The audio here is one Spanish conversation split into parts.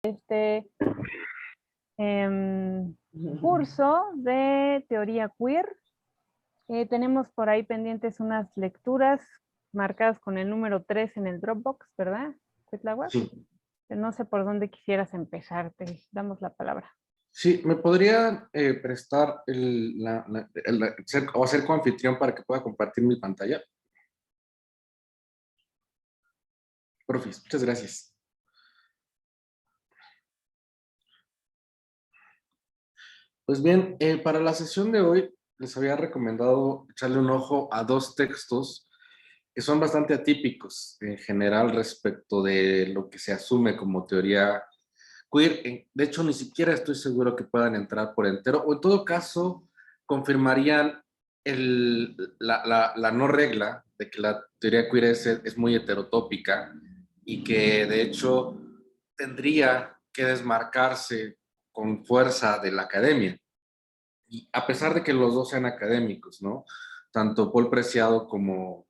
este curso de teoría queer. Tenemos por ahí pendientes unas lecturas marcadas con el número 3 en el Dropbox, ¿verdad, Cuitláhuac? Sí. No sé por dónde quisieras empezar, te damos la palabra. Sí, ¿me podría prestar o ser coanfitrión para que pueda compartir mi pantalla? Profis, muchas gracias. Pues bien, para la sesión de hoy les había recomendado echarle un ojo a dos textos que son bastante atípicos en general respecto de lo que se asume como teoría queer. De hecho, ni siquiera estoy seguro que puedan entrar por entero, o en todo caso, confirmarían la no regla de que la teoría queer es muy heterotópica y que de hecho tendría que desmarcarse con fuerza de la academia. Y a pesar de que los dos sean académicos, ¿no? Tanto Paul Preciado como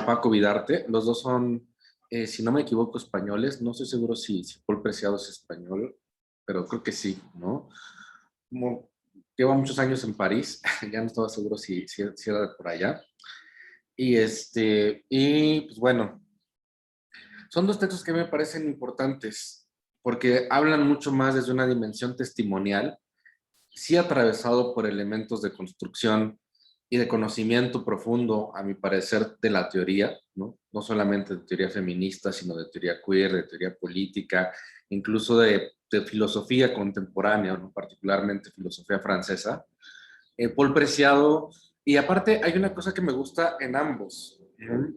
Paco Vidarte, los dos son, si no me equivoco, españoles. No estoy seguro si Paul Preciado es español, pero creo que sí, ¿no? Como lleva muchos años en París, ya no estaba seguro si era de por allá. Y pues bueno, son dos textos que me parecen importantes porque hablan mucho más desde una dimensión testimonial, sí atravesado por elementos de construcción y de conocimiento profundo, a mi parecer, de la teoría, ¿no? No solamente de teoría feminista, sino de teoría queer, de teoría política, incluso de filosofía contemporánea, ¿no? Particularmente filosofía francesa. Paul Preciado, y aparte hay una cosa que me gusta en ambos, ¿no?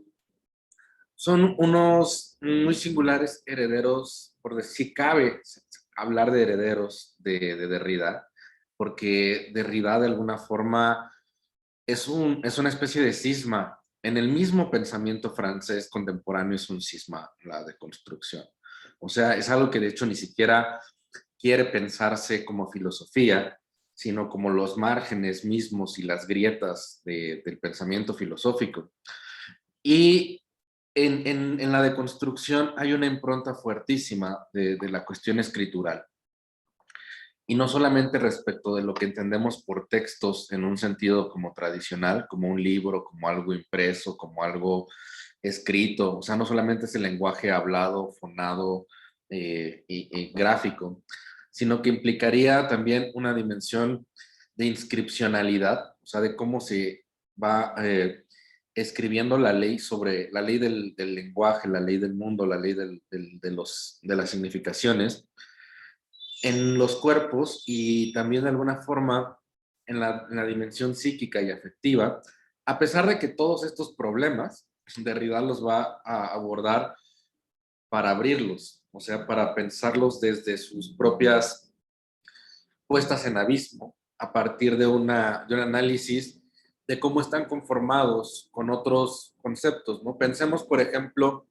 Son unos muy singulares herederos, por decir, si cabe hablar de herederos de Derrida, porque Derrida de alguna forma es una especie de cisma. En el mismo pensamiento francés contemporáneo es un cisma, la deconstrucción. O sea, es algo que de hecho ni siquiera quiere pensarse como filosofía, sino como los márgenes mismos y las grietas del pensamiento filosófico. Y en la deconstrucción hay una impronta fuertísima de la cuestión escritural. Y no solamente respecto de lo que entendemos por textos en un sentido como tradicional, como un libro, como algo impreso, como algo escrito. O sea, no solamente es el lenguaje hablado, fonado y gráfico, sino que implicaría también una dimensión de inscripcionalidad, o sea, de cómo se va escribiendo la ley sobre la ley del lenguaje, la ley del mundo, la ley de las significaciones en los cuerpos y también de alguna forma en la dimensión psíquica y afectiva, a pesar de que todos estos problemas Derrida los va a abordar para abrirlos, o sea, para pensarlos desde sus propias puestas en abismo, a partir de un análisis de cómo están conformados con otros conceptos, ¿no? Pensemos, por ejemplo,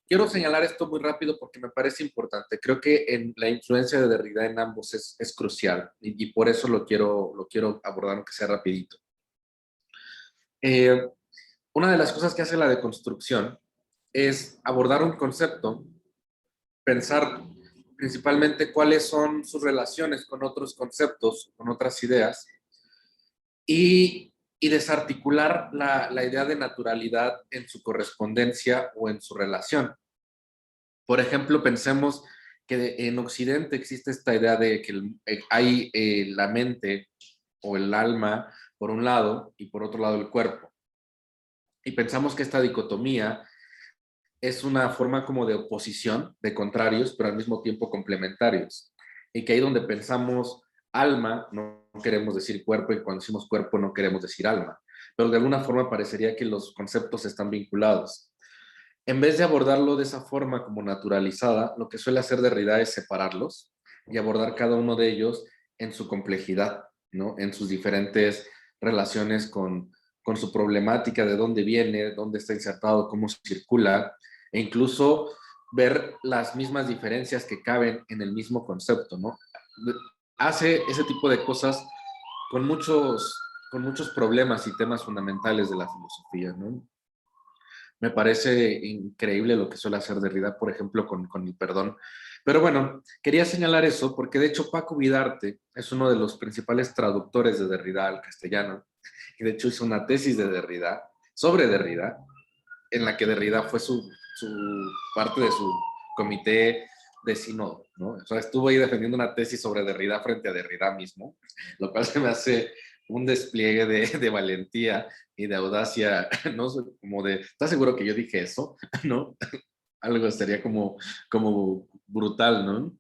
quiero señalar esto muy rápido porque me parece importante. Creo que en la influencia de Derrida en ambos es crucial y por eso lo quiero abordar aunque sea rapidito. Eh, una de las cosas que hace la deconstrucción es abordar un concepto, pensar principalmente cuáles son sus relaciones con otros conceptos, con otras ideas, y desarticular la idea de naturalidad en su correspondencia o en su relación. Por ejemplo, pensemos que en Occidente existe esta idea de que hay la mente o el alma por un lado y por otro lado el cuerpo. Y pensamos que esta dicotomía es una forma como de oposición, de contrarios, pero al mismo tiempo complementarios. Y que ahí donde pensamos alma, no queremos decir cuerpo, y cuando decimos cuerpo no queremos decir alma. Pero de alguna forma parecería que los conceptos están vinculados. En vez de abordarlo de esa forma como naturalizada, lo que suele hacer Derrida es separarlos y abordar cada uno de ellos en su complejidad, ¿no? En sus diferentes relaciones con su problemática, de dónde viene, dónde está insertado, cómo circula, e incluso ver las mismas diferencias que caben en el mismo concepto, ¿no? Hace ese tipo de cosas con con muchos problemas y temas fundamentales de la filosofía, ¿no? Me parece increíble lo que suele hacer Derrida, por ejemplo, con el perdón. Pero bueno, quería señalar eso porque de hecho Paco Vidarte es uno de los principales traductores de Derrida al castellano, y de hecho hizo una tesis de Derrida, sobre Derrida, en la que Derrida fue su parte de su comité de sínodo, ¿no? O sea, estuvo ahí defendiendo una tesis sobre Derrida frente a Derrida mismo, lo cual se me hace un despliegue de valentía y de audacia, ¿no? Como de, ¿estás seguro que yo dije eso? ¿No? Algo sería como brutal, ¿no?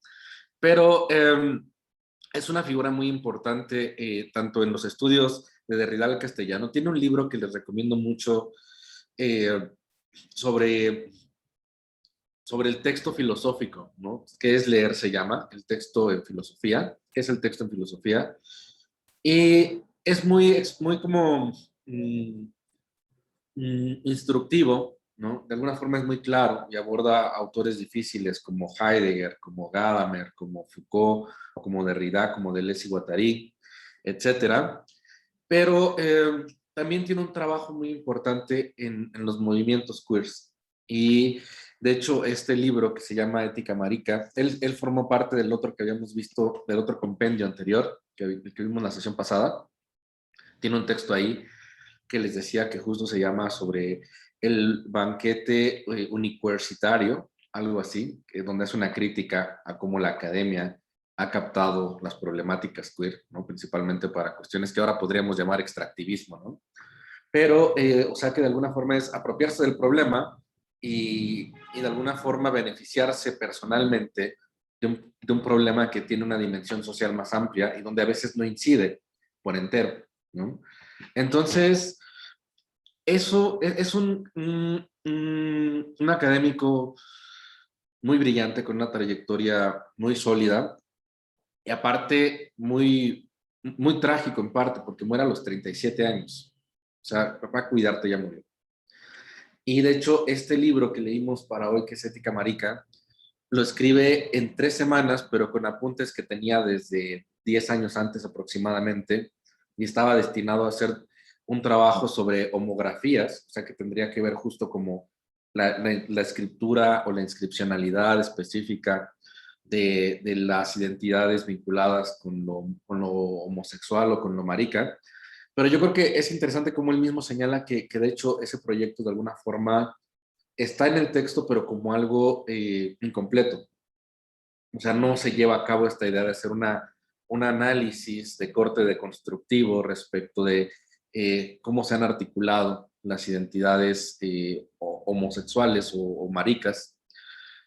Pero es una figura muy importante tanto en los estudios de Derrida al castellano. Tiene un libro que les recomiendo mucho eh, sobre, sobre el texto filosófico, ¿no? ¿Qué es leer? Se llama el texto en filosofía. ¿Qué es el texto en filosofía? Y es muy como instructivo, ¿no? De alguna forma es muy claro y aborda autores difíciles como Heidegger, como Gadamer, como Foucault, como Derrida, como Deleuze y Guattari, etcétera. Pero también tiene un trabajo muy importante en los movimientos queers. Y de hecho, este libro que se llama Ética Marica, él formó parte del otro que habíamos visto, del otro compendio anterior, que vimos la sesión pasada. Tiene un texto ahí que les decía que justo se llama sobre el banquete universitario, algo así, donde es una crítica a cómo la academia ha captado las problemáticas queer, ¿no? Principalmente para cuestiones que ahora podríamos llamar extractivismo, ¿no? Pero, o sea, que de alguna forma es apropiarse del problema y de alguna forma beneficiarse personalmente de un problema que tiene una dimensión social más amplia y donde a veces no incide por entero, ¿no? Entonces, eso es un académico muy brillante, con una trayectoria muy sólida y aparte muy trágico en parte, porque muere a los 37 años. O sea, papá, cuidarte ya murió. Y de hecho, este libro que leímos para hoy, que es Ética Marica, lo escribe en 3 semanas, pero con apuntes que tenía desde 10 años antes aproximadamente, y estaba destinado a hacer un trabajo sobre homografías, o sea, que tendría que ver justo como la escritura o la inscripcionalidad específica de las identidades vinculadas con lo homosexual o con lo marica. Pero yo creo que es interesante como él mismo señala que de hecho ese proyecto de alguna forma está en el texto, pero como algo incompleto. O sea, no se lleva a cabo esta idea de hacer un análisis de corte deconstructivo respecto de cómo se han articulado las identidades homosexuales o maricas,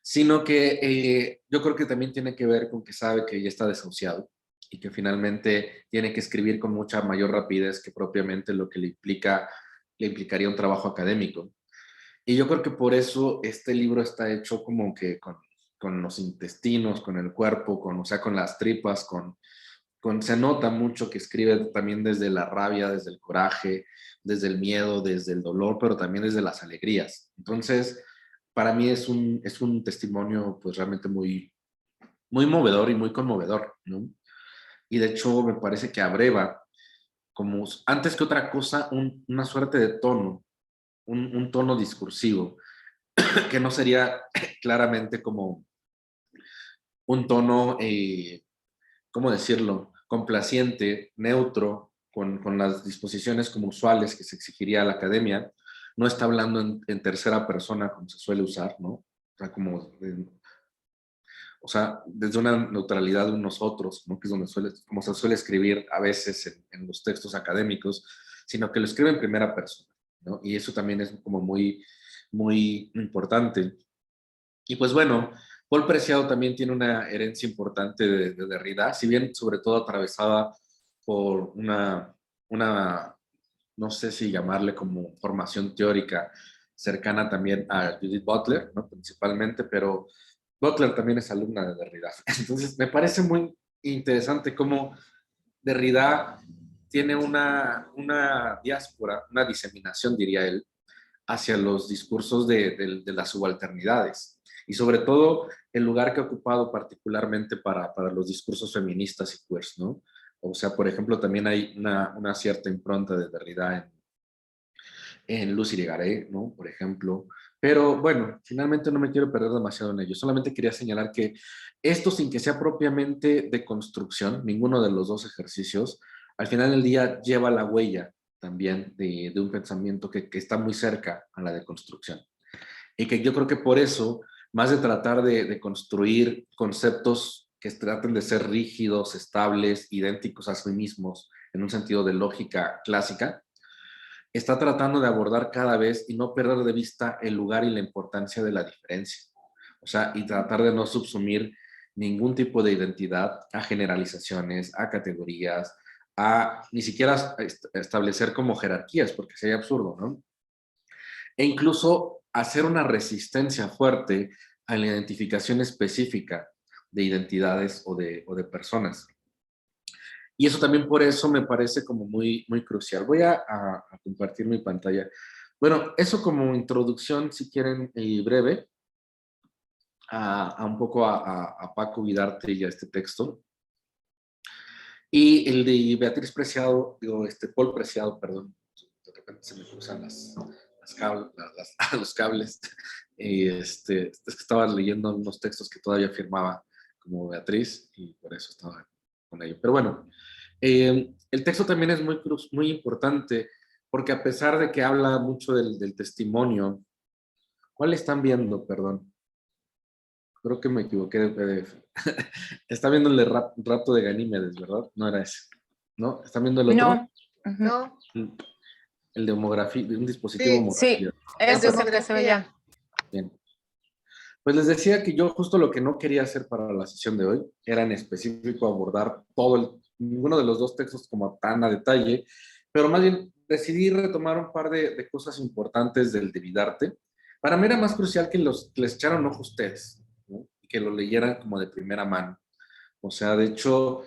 sino que yo creo que también tiene que ver con que sabe que ya está desahuciado y que finalmente tiene que escribir con mucha mayor rapidez que propiamente lo que le implicaría un trabajo académico. Y yo creo que por eso este libro está hecho como que con los intestinos, con el cuerpo, o sea, con las tripas, se nota mucho que escribe también desde la rabia, desde el coraje, desde el miedo, desde el dolor, pero también desde las alegrías. Entonces, para mí es un testimonio pues realmente muy movedor y muy conmovedor, ¿no? Y de hecho me parece que abreva como antes que otra cosa una suerte de tono, un tono discursivo que no sería claramente como un tono, ¿cómo decirlo?, complaciente, neutro, con las disposiciones como usuales que se exigiría a la academia. No está hablando en tercera persona como se suele usar, ¿no? O sea, desde una neutralidad de un nosotros, ¿no? Que es donde como se suele escribir a veces en los textos académicos, sino que lo escribe en primera persona, ¿no? Y eso también es como muy importante. Y pues bueno, Paul Preciado también tiene una herencia importante de Derrida, si bien sobre todo atravesada por no sé si llamarle como formación teórica cercana también a Judith Butler, ¿no? Principalmente, pero Butler también es alumna de Derrida. Entonces, me parece muy interesante cómo Derrida tiene una diáspora, una diseminación, diría él, hacia los discursos de las subalternidades y sobre todo el lugar que ha ocupado particularmente para los discursos feministas y queers, ¿no? O sea, por ejemplo, también hay una cierta impronta de Derrida en Lucy Irigaray, ¿no? Por ejemplo, Pero bueno, finalmente no me quiero perder demasiado en ello. Solamente quería señalar que esto, sin que sea propiamente de construcción, ninguno de los dos ejercicios, al final del día lleva la huella también de un pensamiento que está muy cerca a la de construcción. Y que yo creo que por eso, más de tratar de construir conceptos que traten de ser rígidos, estables, idénticos a sí mismos, en un sentido de lógica clásica, está tratando de abordar cada vez y no perder de vista el lugar y la importancia de la diferencia. O sea, y tratar de no subsumir ningún tipo de identidad a generalizaciones, a categorías, a ni siquiera establecer como jerarquías, porque sería absurdo, ¿no? E incluso hacer una resistencia fuerte a la identificación específica de identidades o de personas. Y eso también por eso me parece como muy, muy crucial. Voy a compartir mi pantalla. Bueno, eso como introducción, si quieren, breve, a un poco a Paco Vidarte y a este texto. Y el de Beatriz Preciado, digo, Paul Preciado, perdón, de repente se me cruzan los cables. Y es que estaba leyendo unos textos que todavía firmaba como Beatriz y por eso estaba con ello. Pero bueno, el texto también es muy importante porque a pesar de que habla mucho del testimonio, ¿cuál están viendo? Perdón, creo que me equivoqué de PDF. Está viendo el de Rapto de Ganímedes, ¿verdad? No era ese, ¿no? ¿Están viendo el otro? No. No. El de homografía, de un dispositivo Sí, homografía. sí, ese es el que se ve ya. Bien. Pues les decía que yo justo lo que no quería hacer para la sesión de hoy era en específico abordar ninguno de los dos textos como tan a detalle, pero más bien decidí retomar un par de cosas importantes del de Vidarte. Para mí era más crucial que les echaran ojo ustedes, ¿no? Y que lo leyeran como de primera mano. O sea, de hecho,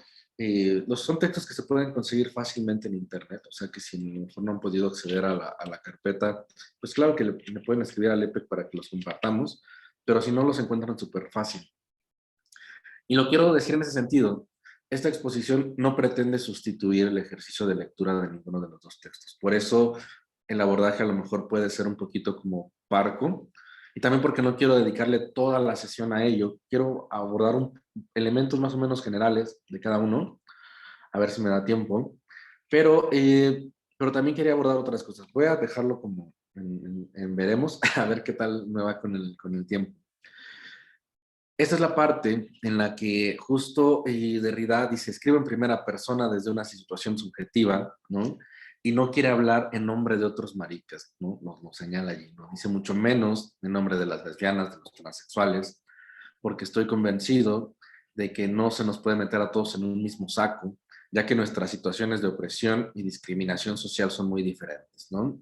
son textos que se pueden conseguir fácilmente en internet, o sea que si a lo mejor no han podido acceder a la carpeta, pues claro que le pueden escribir al EPEC para que los compartamos, pero si no los encuentran súper fácil. Y lo quiero decir en ese sentido, esta exposición no pretende sustituir el ejercicio de lectura de ninguno de los dos textos. Por eso el abordaje a lo mejor puede ser un poquito como parco, y también porque no quiero dedicarle toda la sesión a ello. Quiero abordar elementos más o menos generales de cada uno, a ver si me da tiempo, pero también quería abordar otras cosas. Voy a dejarlo como en veremos, a ver qué tal me va con el tiempo. Esta es la parte en la que justo Derrida dice, escribe en primera persona desde una situación subjetiva, ¿no? Y no quiere hablar en nombre de otros maricas, ¿no? Nos señala allí, ¿no? Dice mucho menos en nombre de las lesbianas, de los transexuales, porque estoy convencido de que no se nos puede meter a todos en un mismo saco, ya que nuestras situaciones de opresión y discriminación social son muy diferentes, ¿no?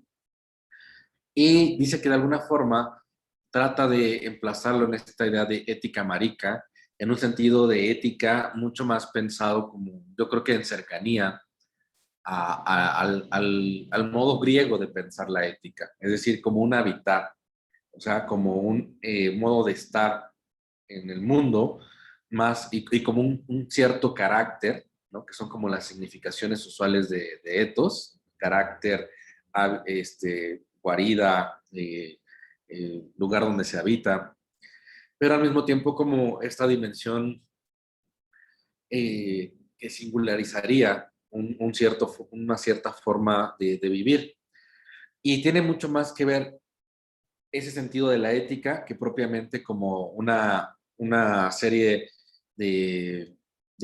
Y dice que de alguna forma trata de emplazarlo en esta idea de ética marica, en un sentido de ética mucho más pensado como, yo creo que en cercanía al modo griego de pensar la ética, es decir, como un hábitat, o sea, como un modo de estar en el mundo, más y como un cierto carácter, ¿no? Que son como las significaciones usuales de ethos, carácter, guarida, lugar donde se habita, pero al mismo tiempo como esta dimensión que singularizaría una cierta forma de vivir. Y tiene mucho más que ver ese sentido de la ética que propiamente como una serie de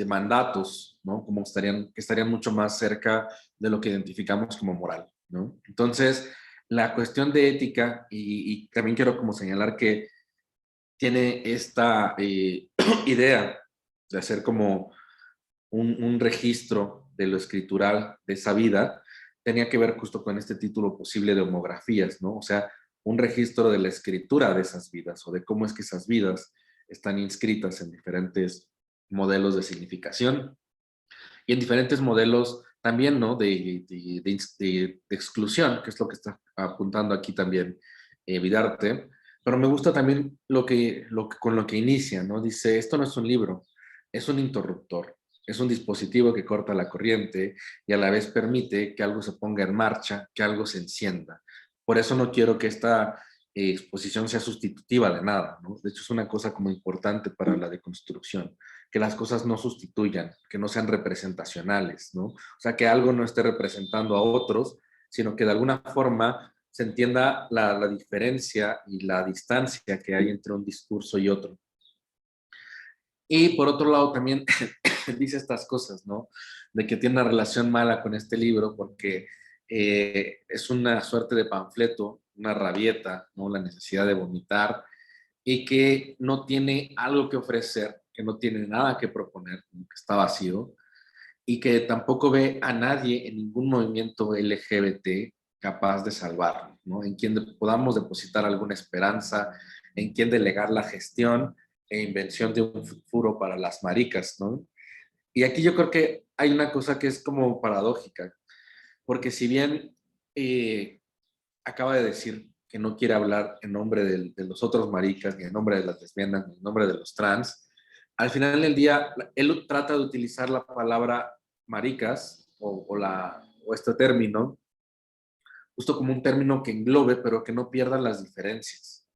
mandatos, ¿no? Como que estarían mucho más cerca de lo que identificamos como moral, ¿no? Entonces, la cuestión de ética, y también quiero como señalar que tiene esta idea de hacer como un registro de lo escritural de esa vida, tenía que ver justo con este título posible de homografías, ¿no? O sea, un registro de la escritura de esas vidas o de cómo es que esas vidas están inscritas en diferentes modelos de significación y en diferentes modelos también, ¿no? De exclusión, que es lo que está apuntando aquí también Vidarte. Pero me gusta también con lo que inicia, ¿no? Dice, esto no es un libro, es un interruptor. Es un dispositivo que corta la corriente y a la vez permite que algo se ponga en marcha, que algo se encienda. Por eso no quiero que esta exposición sea sustitutiva de nada, ¿no? De hecho, es una cosa como importante para la deconstrucción, que las cosas no sustituyan, que no sean representacionales, ¿no? O sea, que algo no esté representando a otros, sino que de alguna forma se entienda la diferencia y la distancia que hay entre un discurso y otro. Y por otro lado también dice estas cosas, ¿no? De que tiene una relación mala con este libro porque es una suerte de panfleto, una rabieta, ¿no? La necesidad de vomitar y que no tiene algo que ofrecer, que no tiene nada que proponer, que está vacío y que tampoco ve a nadie en ningún movimiento LGBT capaz de salvarlo, ¿no? En quien podamos depositar alguna esperanza, en quien delegar la gestión e invención de un futuro para las maricas, ¿no? Y aquí yo creo que hay una cosa que es como paradójica, porque si bien acaba de decir que no quiere hablar en nombre de los otros maricas, ni en nombre de las lesbianas, ni en nombre de los trans, al final del día él trata de utilizar la palabra maricas o este término justo como un término que englobe, pero que no pierda las diferencias.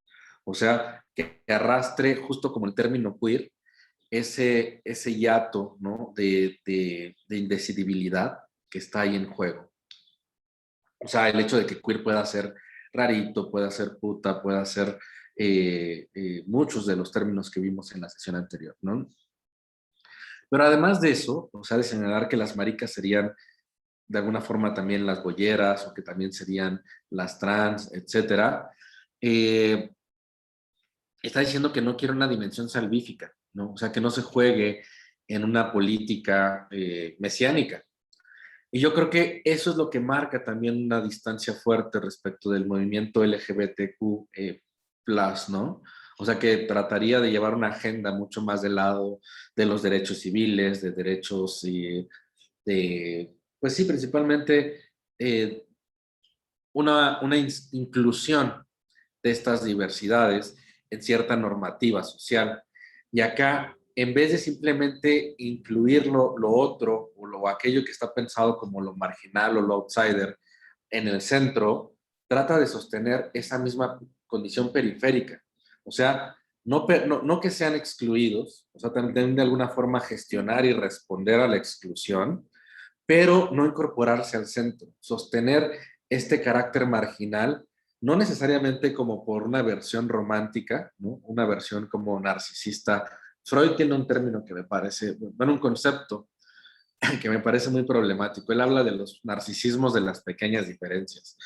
O sea, que arrastre, justo como el término queer, ese hiato, ¿no? de indecidibilidad que está ahí en juego. O sea, el hecho de que queer pueda ser rarito, pueda ser puta, pueda ser muchos de los términos que vimos en la sesión anterior, ¿no? Pero además de eso, o sea, de señalar que las maricas serían de alguna forma también las bolleras o que también serían las trans, etcétera, eh, está diciendo que no quiere una dimensión salvífica, ¿no? O sea, que no se juegue en una política mesiánica. Y yo creo que eso es lo que marca también una distancia fuerte respecto del movimiento LGBTQ+, ¿no? O sea, que trataría de llevar una agenda mucho más del lado de los derechos civiles, de derechos de, pues sí, principalmente eh, una inclusión de estas diversidades en cierta normativa social. Y acá, en vez de simplemente incluir lo otro o aquello que está pensado como lo marginal o lo outsider en el centro, trata de sostener esa misma condición periférica. O sea, no que sean excluidos, o sea, también de alguna forma gestionar y responder a la exclusión, pero no incorporarse al centro, sostener este carácter marginal, no necesariamente como por una versión romántica, ¿no? Una versión como narcisista. Freud tiene un término que me parece, bueno, un concepto que me parece muy problemático. Él habla de los narcisismos de las pequeñas diferencias.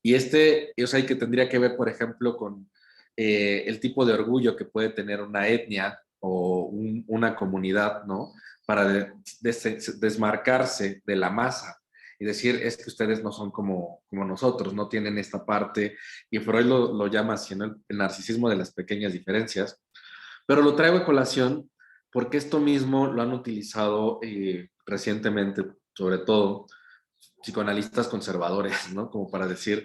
Y o sea, que tendría que ver, por ejemplo, con el tipo de orgullo que puede tener una etnia o una comunidad, ¿no? Para desmarcarse de la masa y decir, es que ustedes no son como nosotros, no tienen esta parte, y Freud lo llama así, ¿no? El narcisismo de las pequeñas diferencias. Pero lo traigo a colación porque esto mismo lo han utilizado recientemente, sobre todo psicoanalistas conservadores, ¿no? Como para decir,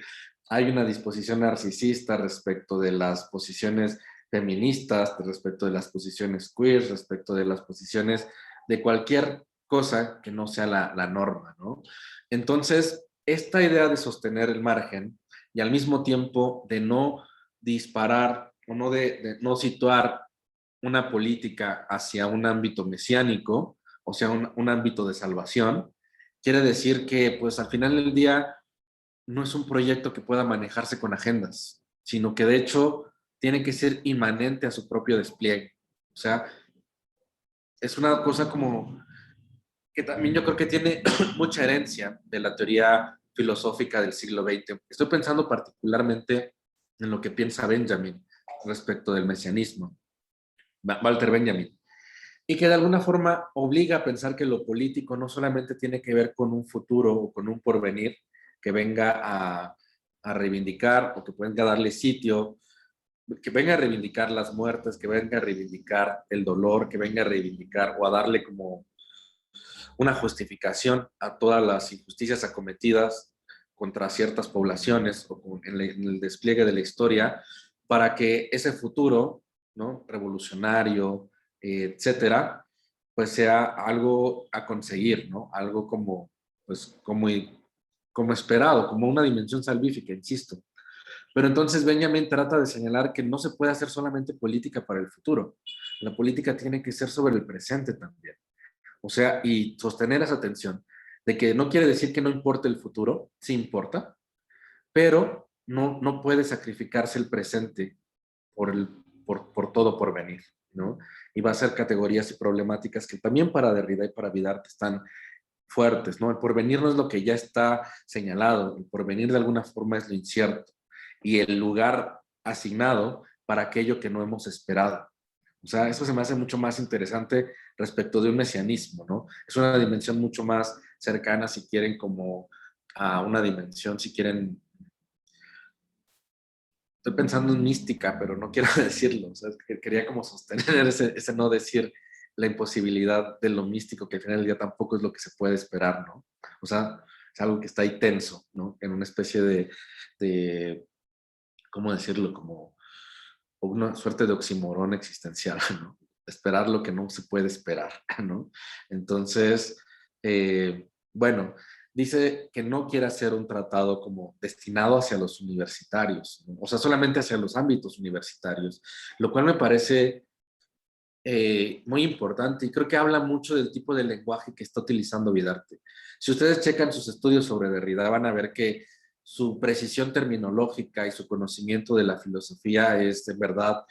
hay una disposición narcisista respecto de las posiciones feministas, respecto de las posiciones queer, respecto de las posiciones de cualquier cosa que no sea la norma, ¿no? Entonces, esta idea de sostener el margen y al mismo tiempo de no disparar o no de no situar una política hacia un ámbito mesiánico, o sea, un ámbito de salvación, quiere decir que pues al final del día no es un proyecto que pueda manejarse con agendas, sino que de hecho tiene que ser inmanente a su propio despliegue. O sea, es una cosa como que también yo creo que tiene mucha herencia de la teoría filosófica del siglo XX. Estoy pensando particularmente en lo que piensa Benjamin respecto del mesianismo, Walter Benjamin, y que de alguna forma obliga a pensar que lo político no solamente tiene que ver con un futuro o con un porvenir que venga a reivindicar o que venga a darle sitio, que venga a reivindicar las muertes, que venga a reivindicar el dolor, que venga a reivindicar o a darle como una justificación a todas las injusticias acometidas contra ciertas poblaciones o en el despliegue de la historia, para que ese futuro, ¿no? Revolucionario, etcétera, pues sea algo a conseguir, ¿no? Algo como, pues, como esperado, como una dimensión salvífica, insisto. Pero entonces Benjamin trata de señalar que no se puede hacer solamente política para el futuro. La política tiene que ser sobre el presente también. O sea, y sostener esa tensión de que no quiere decir que no importe el futuro, sí importa, pero no puede sacrificarse el presente por todo por venir, ¿no? Y va a ser categorías y problemáticas que también para Derrida y para Vidarte están fuertes, ¿no? El porvenir no es lo que ya está señalado, el porvenir de alguna forma es lo incierto y el lugar asignado para aquello que no hemos esperado. O sea, eso se me hace mucho más interesante respecto de un mesianismo, ¿no? Es una dimensión mucho más cercana, si quieren, como a una dimensión, si quieren, estoy pensando en mística, pero no quiero decirlo, o sea, quería como sostener ese no decir la imposibilidad de lo místico, que al final del día tampoco es lo que se puede esperar, ¿no? O sea, es algo que está ahí tenso, ¿no? En una especie de ¿cómo decirlo? Como una suerte de oximorón existencial, ¿no? Esperar lo que no se puede esperar, ¿no? Entonces, bueno, dice que no quiere hacer un tratado como destinado hacia los universitarios, ¿no? O sea, solamente hacia los ámbitos universitarios, lo cual me parece muy importante y creo que habla mucho del tipo de lenguaje que está utilizando Vidarte. Si ustedes checan sus estudios sobre Derrida, van a ver que su precisión terminológica y su conocimiento de la filosofía es de verdad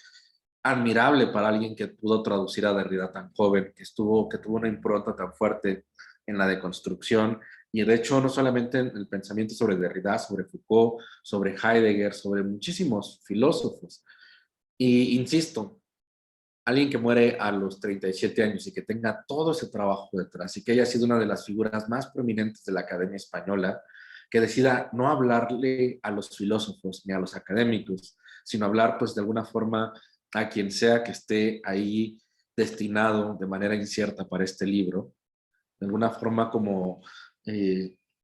admirable para alguien que pudo traducir a Derrida tan joven, que tuvo una impronta tan fuerte en la deconstrucción y de hecho no solamente en el pensamiento sobre Derrida, sobre Foucault, sobre Heidegger, sobre muchísimos filósofos. Y insisto, alguien que muere a los 37 años y que tenga todo ese trabajo detrás y que haya sido una de las figuras más prominentes de la Academia Española, que decida no hablarle a los filósofos ni a los académicos, sino hablar pues de alguna forma a quien sea que esté ahí destinado de manera incierta para este libro, de alguna forma como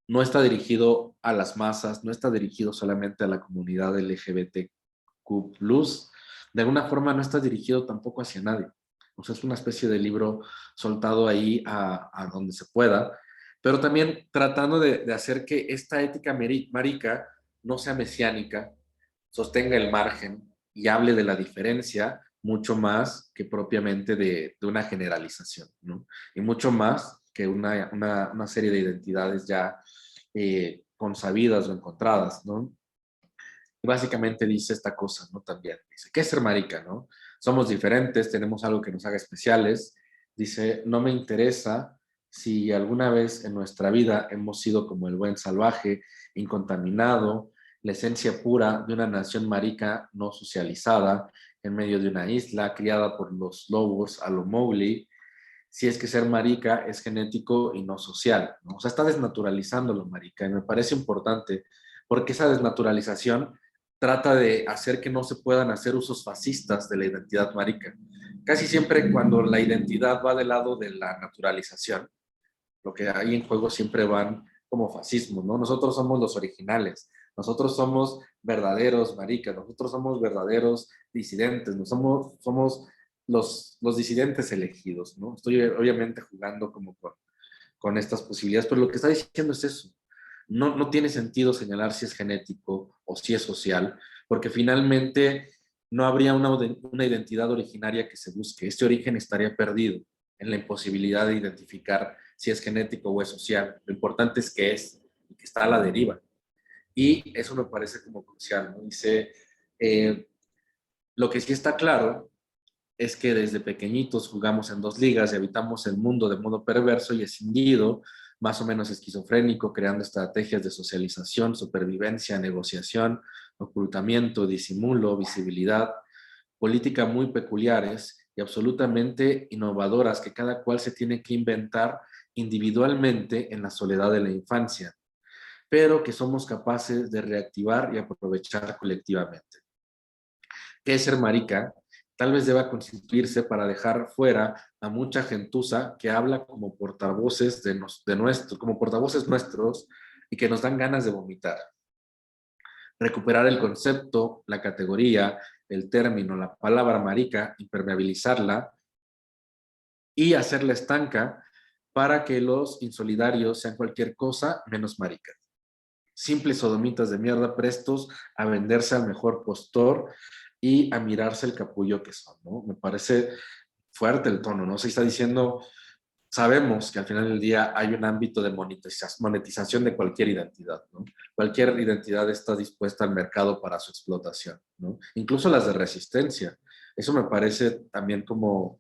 no está dirigido a las masas, no está dirigido solamente a la comunidad LGBTQ+, de alguna forma no está dirigido tampoco hacia nadie. O sea, es una especie de libro soltado ahí a donde se pueda, pero también tratando de hacer que esta ética marica no sea mesiánica, sostenga el margen y hable de la diferencia mucho más que propiamente de una generalización, ¿no? Y mucho más que una serie de identidades ya consabidas o encontradas, ¿no? Y básicamente dice esta cosa, ¿no? También dice, ¿qué es ser marica, no? Somos diferentes, tenemos algo que nos haga especiales. Dice, no me interesa si alguna vez en nuestra vida hemos sido como el buen salvaje, incontaminado, la esencia pura de una nación marica no socializada, en medio de una isla, criada por los lobos a lo Mowgli, si es que ser marica es genético y no social, ¿no? O sea, está desnaturalizando lo marica y me parece importante porque esa desnaturalización trata de hacer que no se puedan hacer usos fascistas de la identidad marica. Casi siempre cuando la identidad va del lado de la naturalización, lo que hay en juego siempre van como fascismo, ¿no? Nosotros somos los originales, nosotros somos verdaderos maricas, nosotros somos verdaderos disidentes, somos los disidentes elegidos, ¿no? Estoy obviamente jugando como con estas posibilidades, pero lo que está diciendo es eso. No tiene sentido señalar si es genético o si es social, porque finalmente no habría una identidad originaria que se busque. Este origen estaría perdido en la imposibilidad de identificar si es genético o es social. Lo importante es que y que está a la deriva. Y eso me parece como crucial, ¿no? Dice, lo que sí está claro es que desde pequeñitos jugamos en dos ligas y habitamos el mundo de modo perverso y escindido, más o menos esquizofrénico, creando estrategias de socialización, supervivencia, negociación, ocultamiento, disimulo, visibilidad, política muy peculiares y absolutamente innovadoras que cada cual se tiene que inventar individualmente en la soledad de la infancia, pero que somos capaces de reactivar y aprovechar colectivamente. ¿Qué es ser marica? Tal vez deba constituirse para dejar fuera a mucha gentuza que habla como portavoces como portavoces nuestros y que nos dan ganas de vomitar. Recuperar el concepto, la categoría, el término, la palabra marica, impermeabilizarla y hacerla estanca para que los insolidarios sean cualquier cosa menos maricas. simples sodomitas de mierda prestos a venderse al mejor postor y a mirarse el capullo que son, ¿no? Me parece fuerte el tono, ¿no? Se está diciendo, sabemos que al final del día hay un ámbito de monetización de cualquier identidad, ¿no? Cualquier identidad está dispuesta al mercado para su explotación, ¿no? Incluso las de resistencia. Eso me parece también como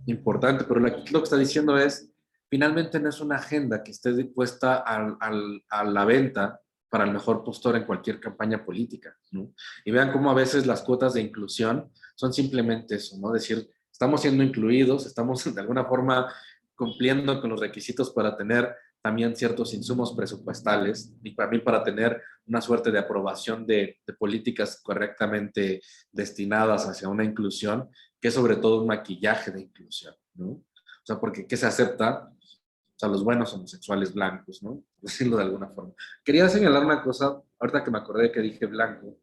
importante, pero lo que está diciendo es, finalmente no es una agenda que esté dispuesta a la venta para el mejor postor en cualquier campaña política, ¿no? Y vean cómo a veces las cuotas de inclusión son simplemente eso, ¿no? Decir, estamos siendo incluidos, estamos de alguna forma cumpliendo con los requisitos para tener también ciertos insumos presupuestales y también para tener una suerte de aprobación de políticas correctamente destinadas hacia una inclusión, que es sobre todo un maquillaje de inclusión, ¿no? O sea, porque ¿qué se acepta? O sea, los buenos homosexuales blancos, ¿no? Por decirlo de alguna forma. Quería señalar una cosa, ahorita que me acordé que dije blanco,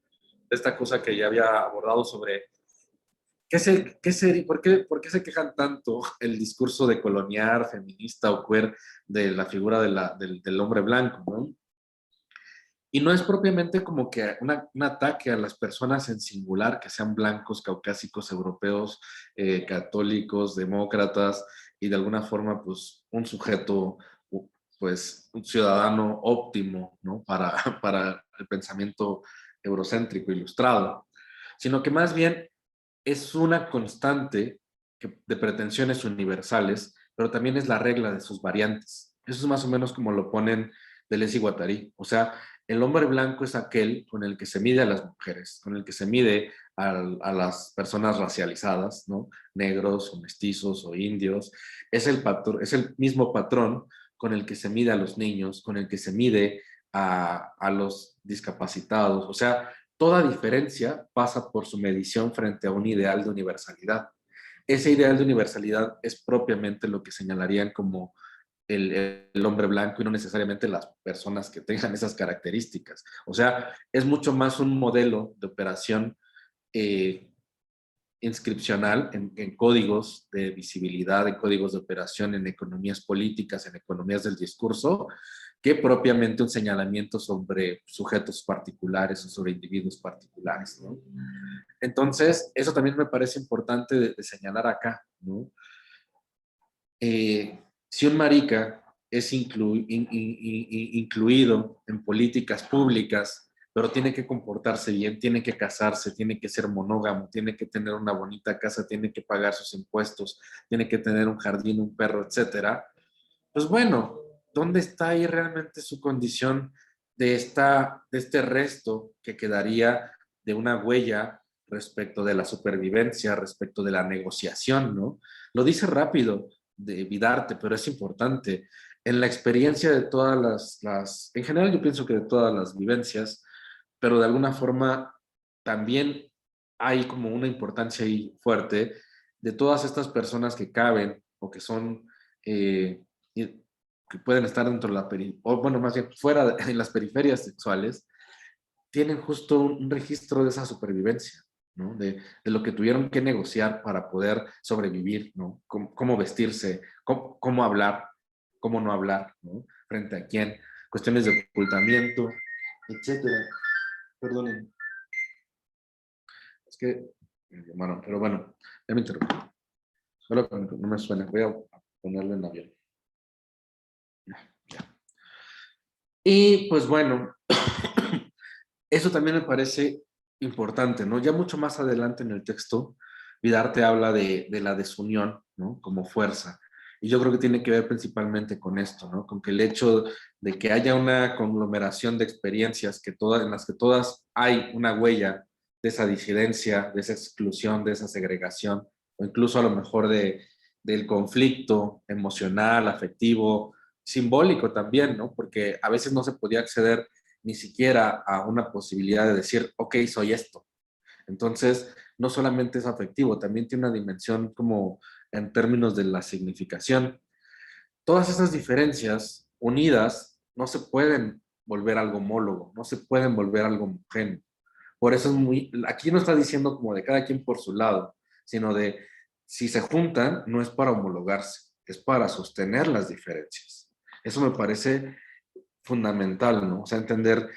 de esta cosa que ya había abordado sobre por qué se quejan tanto el discurso de colonial, feminista o queer de la figura del hombre blanco, ¿no? Y no es propiamente como que un ataque a las personas en singular, que sean blancos, caucásicos, europeos, católicos, demócratas, y de alguna forma, pues, un sujeto, pues, un ciudadano óptimo, ¿no? Para, para el pensamiento eurocéntrico ilustrado, sino que más bien es una constante de pretensiones universales, pero también es la regla de sus variantes. Eso es más o menos como lo ponen Deleuze y Guattari. O sea, el hombre blanco es aquel con el que se mide a las mujeres, con el que se mide a las personas racializadas, ¿no? Negros o mestizos o indios. Es el mismo patrón con el que se mide a los niños, con el que se mide a los discapacitados. O sea, toda diferencia pasa por su medición frente a un ideal de universalidad. Ese ideal de universalidad es propiamente lo que señalarían como el hombre blanco y no necesariamente las personas que tengan esas características. O sea, es mucho más un modelo de operación eh, inscripcional en códigos de visibilidad, en códigos de operación, en economías políticas, en economías del discurso, que propiamente un señalamiento sobre sujetos particulares o sobre individuos particulares, ¿no? Entonces, eso también me parece importante de señalar acá, ¿no? Si un marica es incluido en políticas públicas, pero tiene que comportarse bien, tiene que casarse, tiene que ser monógamo, tiene que tener una bonita casa, tiene que pagar sus impuestos, tiene que tener un jardín, un perro, etcétera, pues bueno, ¿dónde está ahí realmente su condición de este resto que quedaría de una huella respecto de la supervivencia, respecto de la negociación, ¿no? Lo dice rápido de Vidarte, pero es importante. En la experiencia de todas en general yo pienso que de todas las vivencias, pero de alguna forma también hay como una importancia ahí fuerte de todas estas personas que caben o que son que pueden estar dentro de la o bueno, más bien fuera en las periferias sexuales, tienen justo un registro de esa supervivencia, ¿no? De lo que tuvieron que negociar para poder sobrevivir, ¿no? Cómo vestirse, cómo hablar, cómo no hablar, ¿no? Frente a quién, cuestiones de ocultamiento, etcétera. Perdonen. Es que me llamaron, pero bueno, ya me interrumpí. Solo que no me suena, voy a ponerlo en avión. Ya. Y pues bueno, eso también me parece importante, ¿no? Ya mucho más adelante en el texto, Vidarte habla de la desunión, ¿no? Como fuerza. Y yo creo que tiene que ver principalmente con esto, ¿no? Con que el hecho de que haya una conglomeración de experiencias en las que todas hay una huella de esa disidencia, de esa exclusión, de esa segregación, o incluso a lo mejor del conflicto emocional, afectivo, simbólico también, ¿no? Porque a veces no se podía acceder ni siquiera a una posibilidad de decir, ok, soy esto. Entonces, no solamente es afectivo, también tiene una dimensión como en términos de la significación. Todas esas diferencias unidas no se pueden volver algo homólogo, no se pueden volver algo homogéneo. Por eso aquí no está diciendo como de cada quien por su lado, sino de si se juntan, no es para homologarse, es para sostener las diferencias. Eso me parece fundamental, ¿no? O sea, entender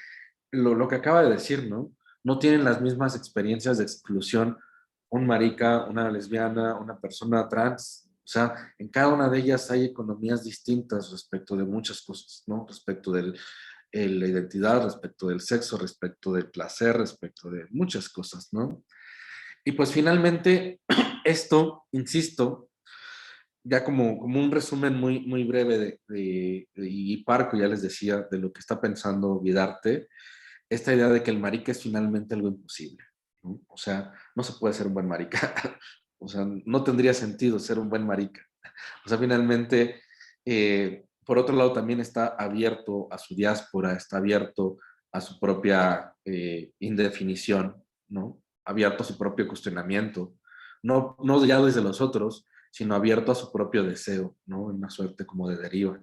lo que acaba de decir, ¿no? No tienen las mismas experiencias de exclusión un marica, una lesbiana, una persona trans. O sea, en cada una de ellas hay economías distintas respecto de muchas cosas, ¿no? Respecto de la identidad, respecto del sexo, respecto del placer, respecto de muchas cosas, ¿no? Y pues finalmente, esto, insisto, ya como un resumen muy breve y parco, ya les decía, de lo que está pensando Vidarte, esta idea de que el marica es finalmente algo imposible, ¿no? O sea, no se puede ser un buen marica. O sea, no tendría sentido ser un buen marica. O sea, finalmente, por otro lado, también está abierto a su diáspora, está abierto a su propia indefinición, ¿no? Abierto a su propio cuestionamiento, no ya desde los otros, sino abierto a su propio deseo, ¿no? Una suerte como de deriva.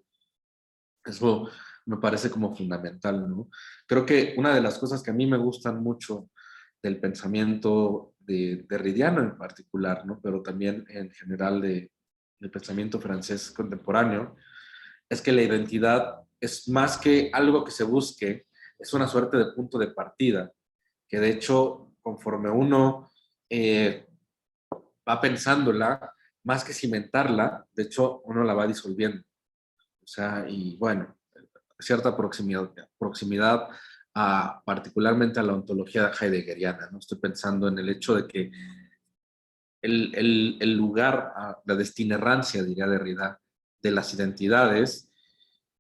Eso me parece como fundamental, ¿no? Creo que una de las cosas que a mí me gustan mucho del pensamiento de derridiano en particular, ¿no? Pero también en general del pensamiento francés contemporáneo, es que la identidad es más que algo que se busque, es una suerte de punto de partida, que de hecho, conforme uno va pensándola, más que cimentarla, de hecho, uno la va disolviendo. O sea, y bueno, cierta proximidad particularmente a la ontología heideggeriana, ¿no? Estoy pensando en el hecho de que el lugar, la destinerrancia, diría Derrida, de las identidades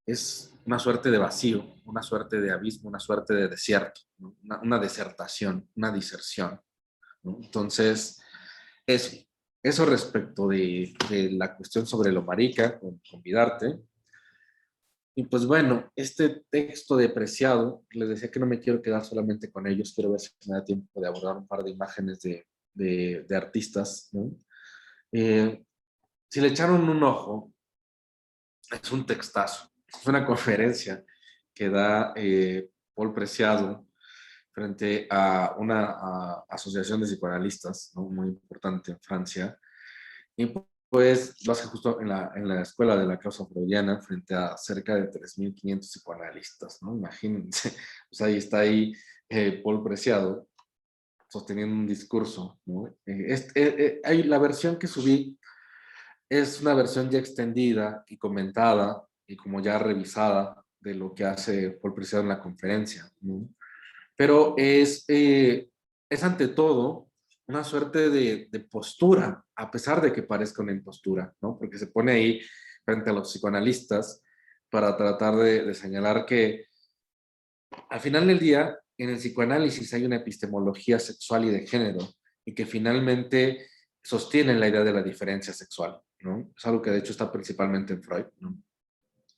es una suerte de vacío, una suerte de abismo, una suerte de desierto, ¿no? Una desertación, una diserción, ¿no? Entonces, eso, eso respecto de la cuestión sobre lo marica, con Vidarte. Y pues bueno, este texto de Preciado, les decía que no me quiero quedar solamente con ellos, quiero ver si me da tiempo de abordar un par de imágenes de artistas, ¿no? Si le echaron un ojo, es un textazo, es una conferencia que da Paul Preciado frente a una asociación de psicoanalistas, ¿no? Muy importante en Francia. Y pues lo hace justo en la escuela de la causa freudiana frente a cerca de 3.500 psicoanalistas, ¿no? Imagínense. O sea, ahí está ahí Paul Preciado sosteniendo un discurso, ¿no? La versión que subí es una versión ya extendida y comentada y como ya revisada de lo que hace Paul Preciado en la conferencia, ¿no? Pero es ante todo una suerte de postura, a pesar de que parezca una impostura, ¿no? Porque se pone ahí frente a los psicoanalistas para tratar de señalar que al final del día, en el psicoanálisis hay una epistemología sexual y de género, y que finalmente sostienen la idea de la diferencia sexual, ¿no? Es algo que de hecho está principalmente en Freud, ¿no?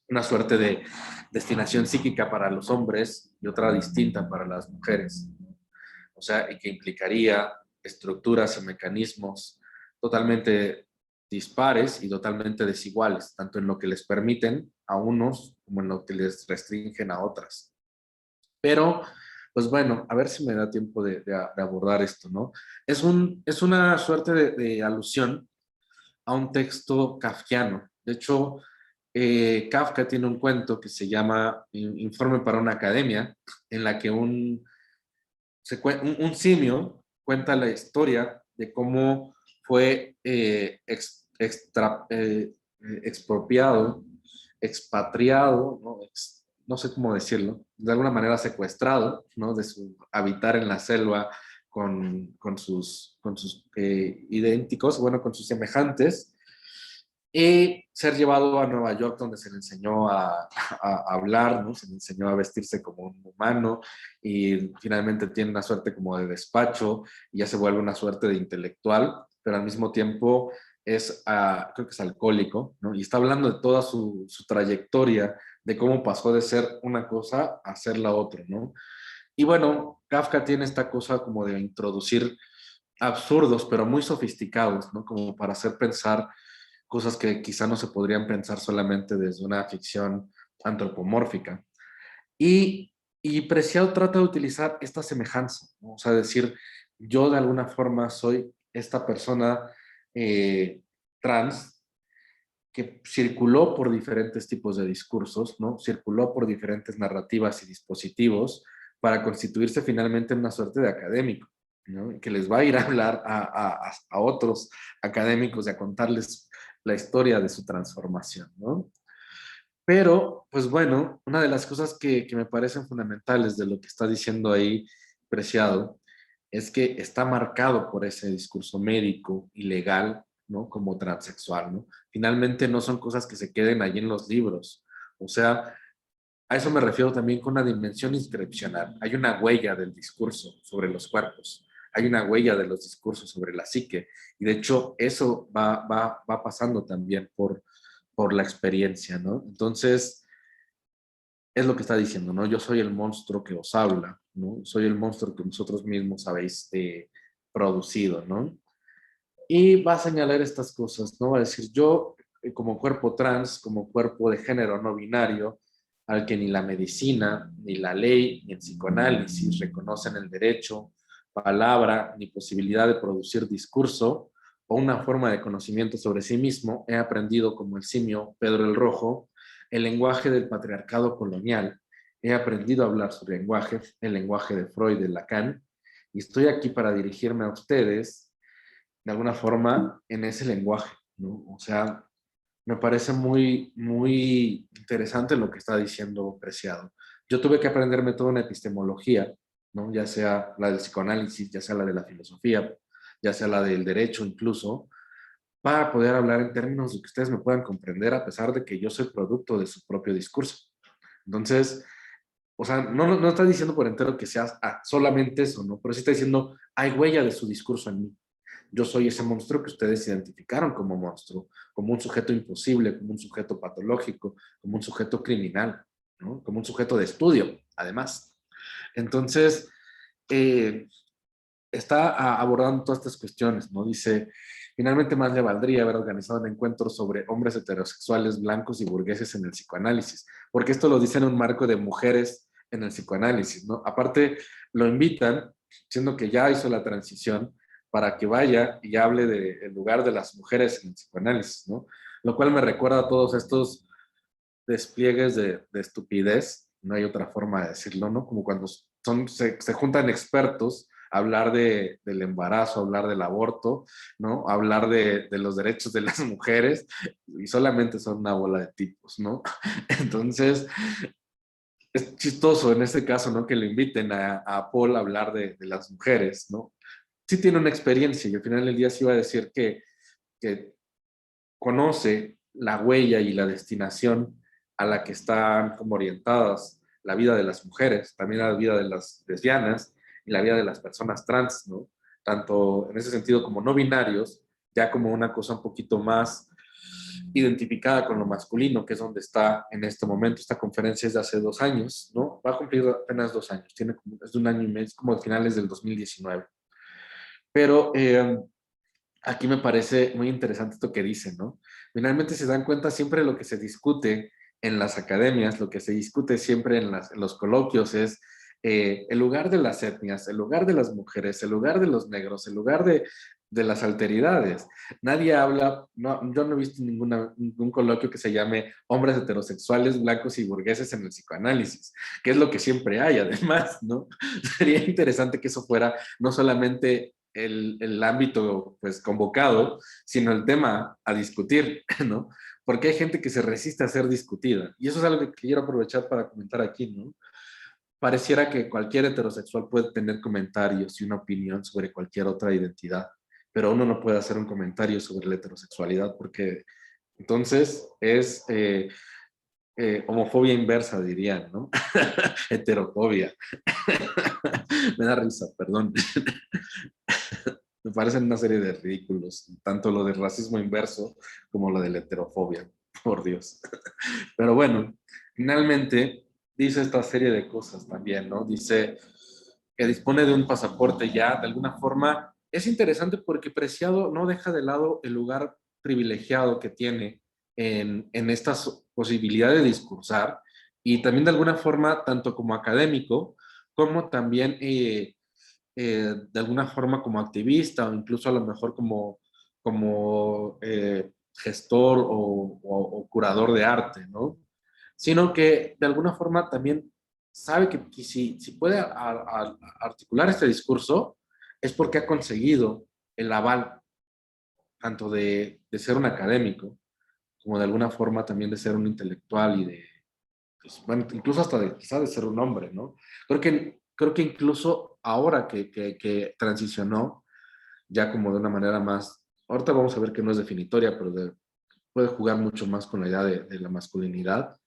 Una suerte de destinación psíquica para los hombres y otra distinta para las mujeres, ¿no? O sea, y que implicaría estructuras y mecanismos totalmente dispares y totalmente desiguales, tanto en lo que les permiten a unos como en lo que les restringen a otras. Pero, pues bueno, a ver si me da tiempo de abordar esto, ¿no? Es una suerte de alusión a un texto kafkiano. De hecho, Kafka tiene un cuento que se llama Informe para una academia, en la que un simio cuenta la historia de cómo fue expropiado, expatriado, ¿no? No sé cómo decirlo, de alguna manera secuestrado, ¿no? De su habitar en la selva con sus idénticos, bueno, con sus semejantes, y ser llevado a Nueva York, donde se le enseñó a hablar, ¿no? Se le enseñó a vestirse como un humano, y finalmente tiene una suerte como de despacho, y ya se vuelve una suerte de intelectual, pero al mismo tiempo creo que es alcohólico, ¿no? Y está hablando de toda su trayectoria, de cómo pasó de ser una cosa a ser la otra, ¿no? Y bueno, Kafka tiene esta cosa como de introducir absurdos, pero muy sofisticados, ¿no? Como para hacer pensar cosas que quizá no se podrían pensar solamente desde una ficción antropomórfica. Y Preciado trata de utilizar esta semejanza, ¿no? O sea, decir, yo de alguna forma soy esta persona trans que circuló por diferentes tipos de discursos, ¿no? Circuló por diferentes narrativas y dispositivos para constituirse finalmente en una suerte de académico, ¿no? Que les va a ir a hablar a otros académicos y a contarles la historia de su transformación, ¿no? Pero, pues bueno, una de las cosas que me parecen fundamentales de lo que está diciendo ahí Preciado es que está marcado por ese discurso médico y legal, ¿no? Como transexual, ¿no? Finalmente no son cosas que se queden allí en los libros. O sea, a eso me refiero también con una dimensión inscripcional. Hay una huella del discurso sobre los cuerpos, hay una huella de los discursos sobre la psique, y de hecho eso va pasando también por la experiencia, ¿no? Entonces, es lo que está diciendo, ¿no? Yo soy el monstruo que os habla, ¿no? Soy el monstruo que vosotros mismos habéis producido, ¿no? Y va a señalar estas cosas, ¿no? Va a decir, yo como cuerpo trans, como cuerpo de género no binario, al que ni la medicina, ni la ley, ni el psicoanálisis reconocen el derecho, palabra, ni posibilidad de producir discurso o una forma de conocimiento sobre sí mismo, he aprendido como el simio Pedro el Rojo, el lenguaje del patriarcado colonial, he aprendido a hablar su lenguaje, el lenguaje de Freud, de Lacan, y estoy aquí para dirigirme a ustedes de alguna forma en ese lenguaje, ¿no? O sea, me parece muy, muy interesante lo que está diciendo Preciado. Yo tuve que aprenderme toda una epistemología, ¿no? Ya sea la del psicoanálisis, ya sea la de la filosofía, ya sea la del derecho incluso, para poder hablar en términos de que ustedes me puedan comprender a pesar de que yo soy producto de su propio discurso. Entonces, o sea, no está diciendo por entero que sea solamente eso, ¿no? Pero sí está diciendo, hay huella de su discurso en mí. Yo soy ese monstruo que ustedes identificaron como monstruo, como un sujeto imposible, como un sujeto patológico, como un sujeto criminal, ¿no? Como un sujeto de estudio, además. Entonces, eh, está abordando todas estas cuestiones, ¿no? Dice, finalmente más le valdría haber organizado un encuentro sobre hombres heterosexuales blancos y burgueses en el psicoanálisis, porque esto lo dice en un marco de mujeres en el psicoanálisis, ¿no? Aparte, lo invitan, siendo que ya hizo la transición, para que vaya y hable del lugar de las mujeres en el psicoanálisis, ¿no? Lo cual me recuerda a todos estos despliegues de estupidez, no hay otra forma de decirlo, ¿no? Como cuando se juntan expertos a hablar del embarazo, a hablar del aborto, ¿no? A hablar de los derechos de las mujeres y solamente son una bola de tipos, ¿no? Entonces, es chistoso en este caso, ¿no? Que le inviten a Paul a hablar de las mujeres, ¿no? Sí tiene una experiencia y al final del día sí va a decir que conoce la huella y la destinación a la que están como orientadas la vida de las mujeres, también la vida de las lesbianas y la vida de las personas trans, ¿no? Tanto en ese sentido como no binarios, ya como una cosa un poquito más identificada con lo masculino, que es donde está en este momento. Esta conferencia es de hace 2 años, ¿no? Va a cumplir apenas 2 años, es de un año y medio, es como de finales del 2019. Pero aquí me parece muy interesante esto que dicen, ¿no? Finalmente se dan cuenta siempre lo que se discute en las academias, lo que se discute siempre en los coloquios es el lugar de las etnias, el lugar de las mujeres, el lugar de los negros, el lugar de las alteridades. Nadie habla, no, yo no he visto ningún coloquio que se llame hombres heterosexuales, blancos y burgueses en el psicoanálisis, que es lo que siempre hay, además, ¿no? Sería interesante que eso fuera no solamente el ámbito pues convocado, sino el tema a discutir, ¿no? Porque hay gente que se resiste a ser discutida. Y eso es algo que quiero aprovechar para comentar aquí, ¿no? Pareciera que cualquier heterosexual puede tener comentarios y una opinión sobre cualquier otra identidad, pero uno no puede hacer un comentario sobre la heterosexualidad porque entonces es homofobia inversa, dirían, ¿no? Heterofobia. Me da risa, perdón. Me parecen una serie de ridículos, tanto lo del racismo inverso como lo de la heterofobia, por Dios. Pero bueno, finalmente dice esta serie de cosas también, ¿no? Dice que dispone de un pasaporte ya, de alguna forma. Es interesante porque Preciado no deja de lado el lugar privilegiado que tiene en estas posibilidades de discursar y también de alguna forma, tanto como académico, como también de alguna forma como activista o incluso a lo mejor como gestor o curador de arte, ¿no? Sino que de alguna forma también sabe que si puede articular este discurso es porque ha conseguido el aval tanto de ser un académico como de alguna forma también de ser un intelectual y de, pues, bueno, incluso hasta de quizás de ser un hombre, ¿no? Creo que incluso ahora que transicionó ya como de una manera más, ahorita vamos a ver que no es definitoria, pero puede jugar mucho más con la idea de la masculinidad.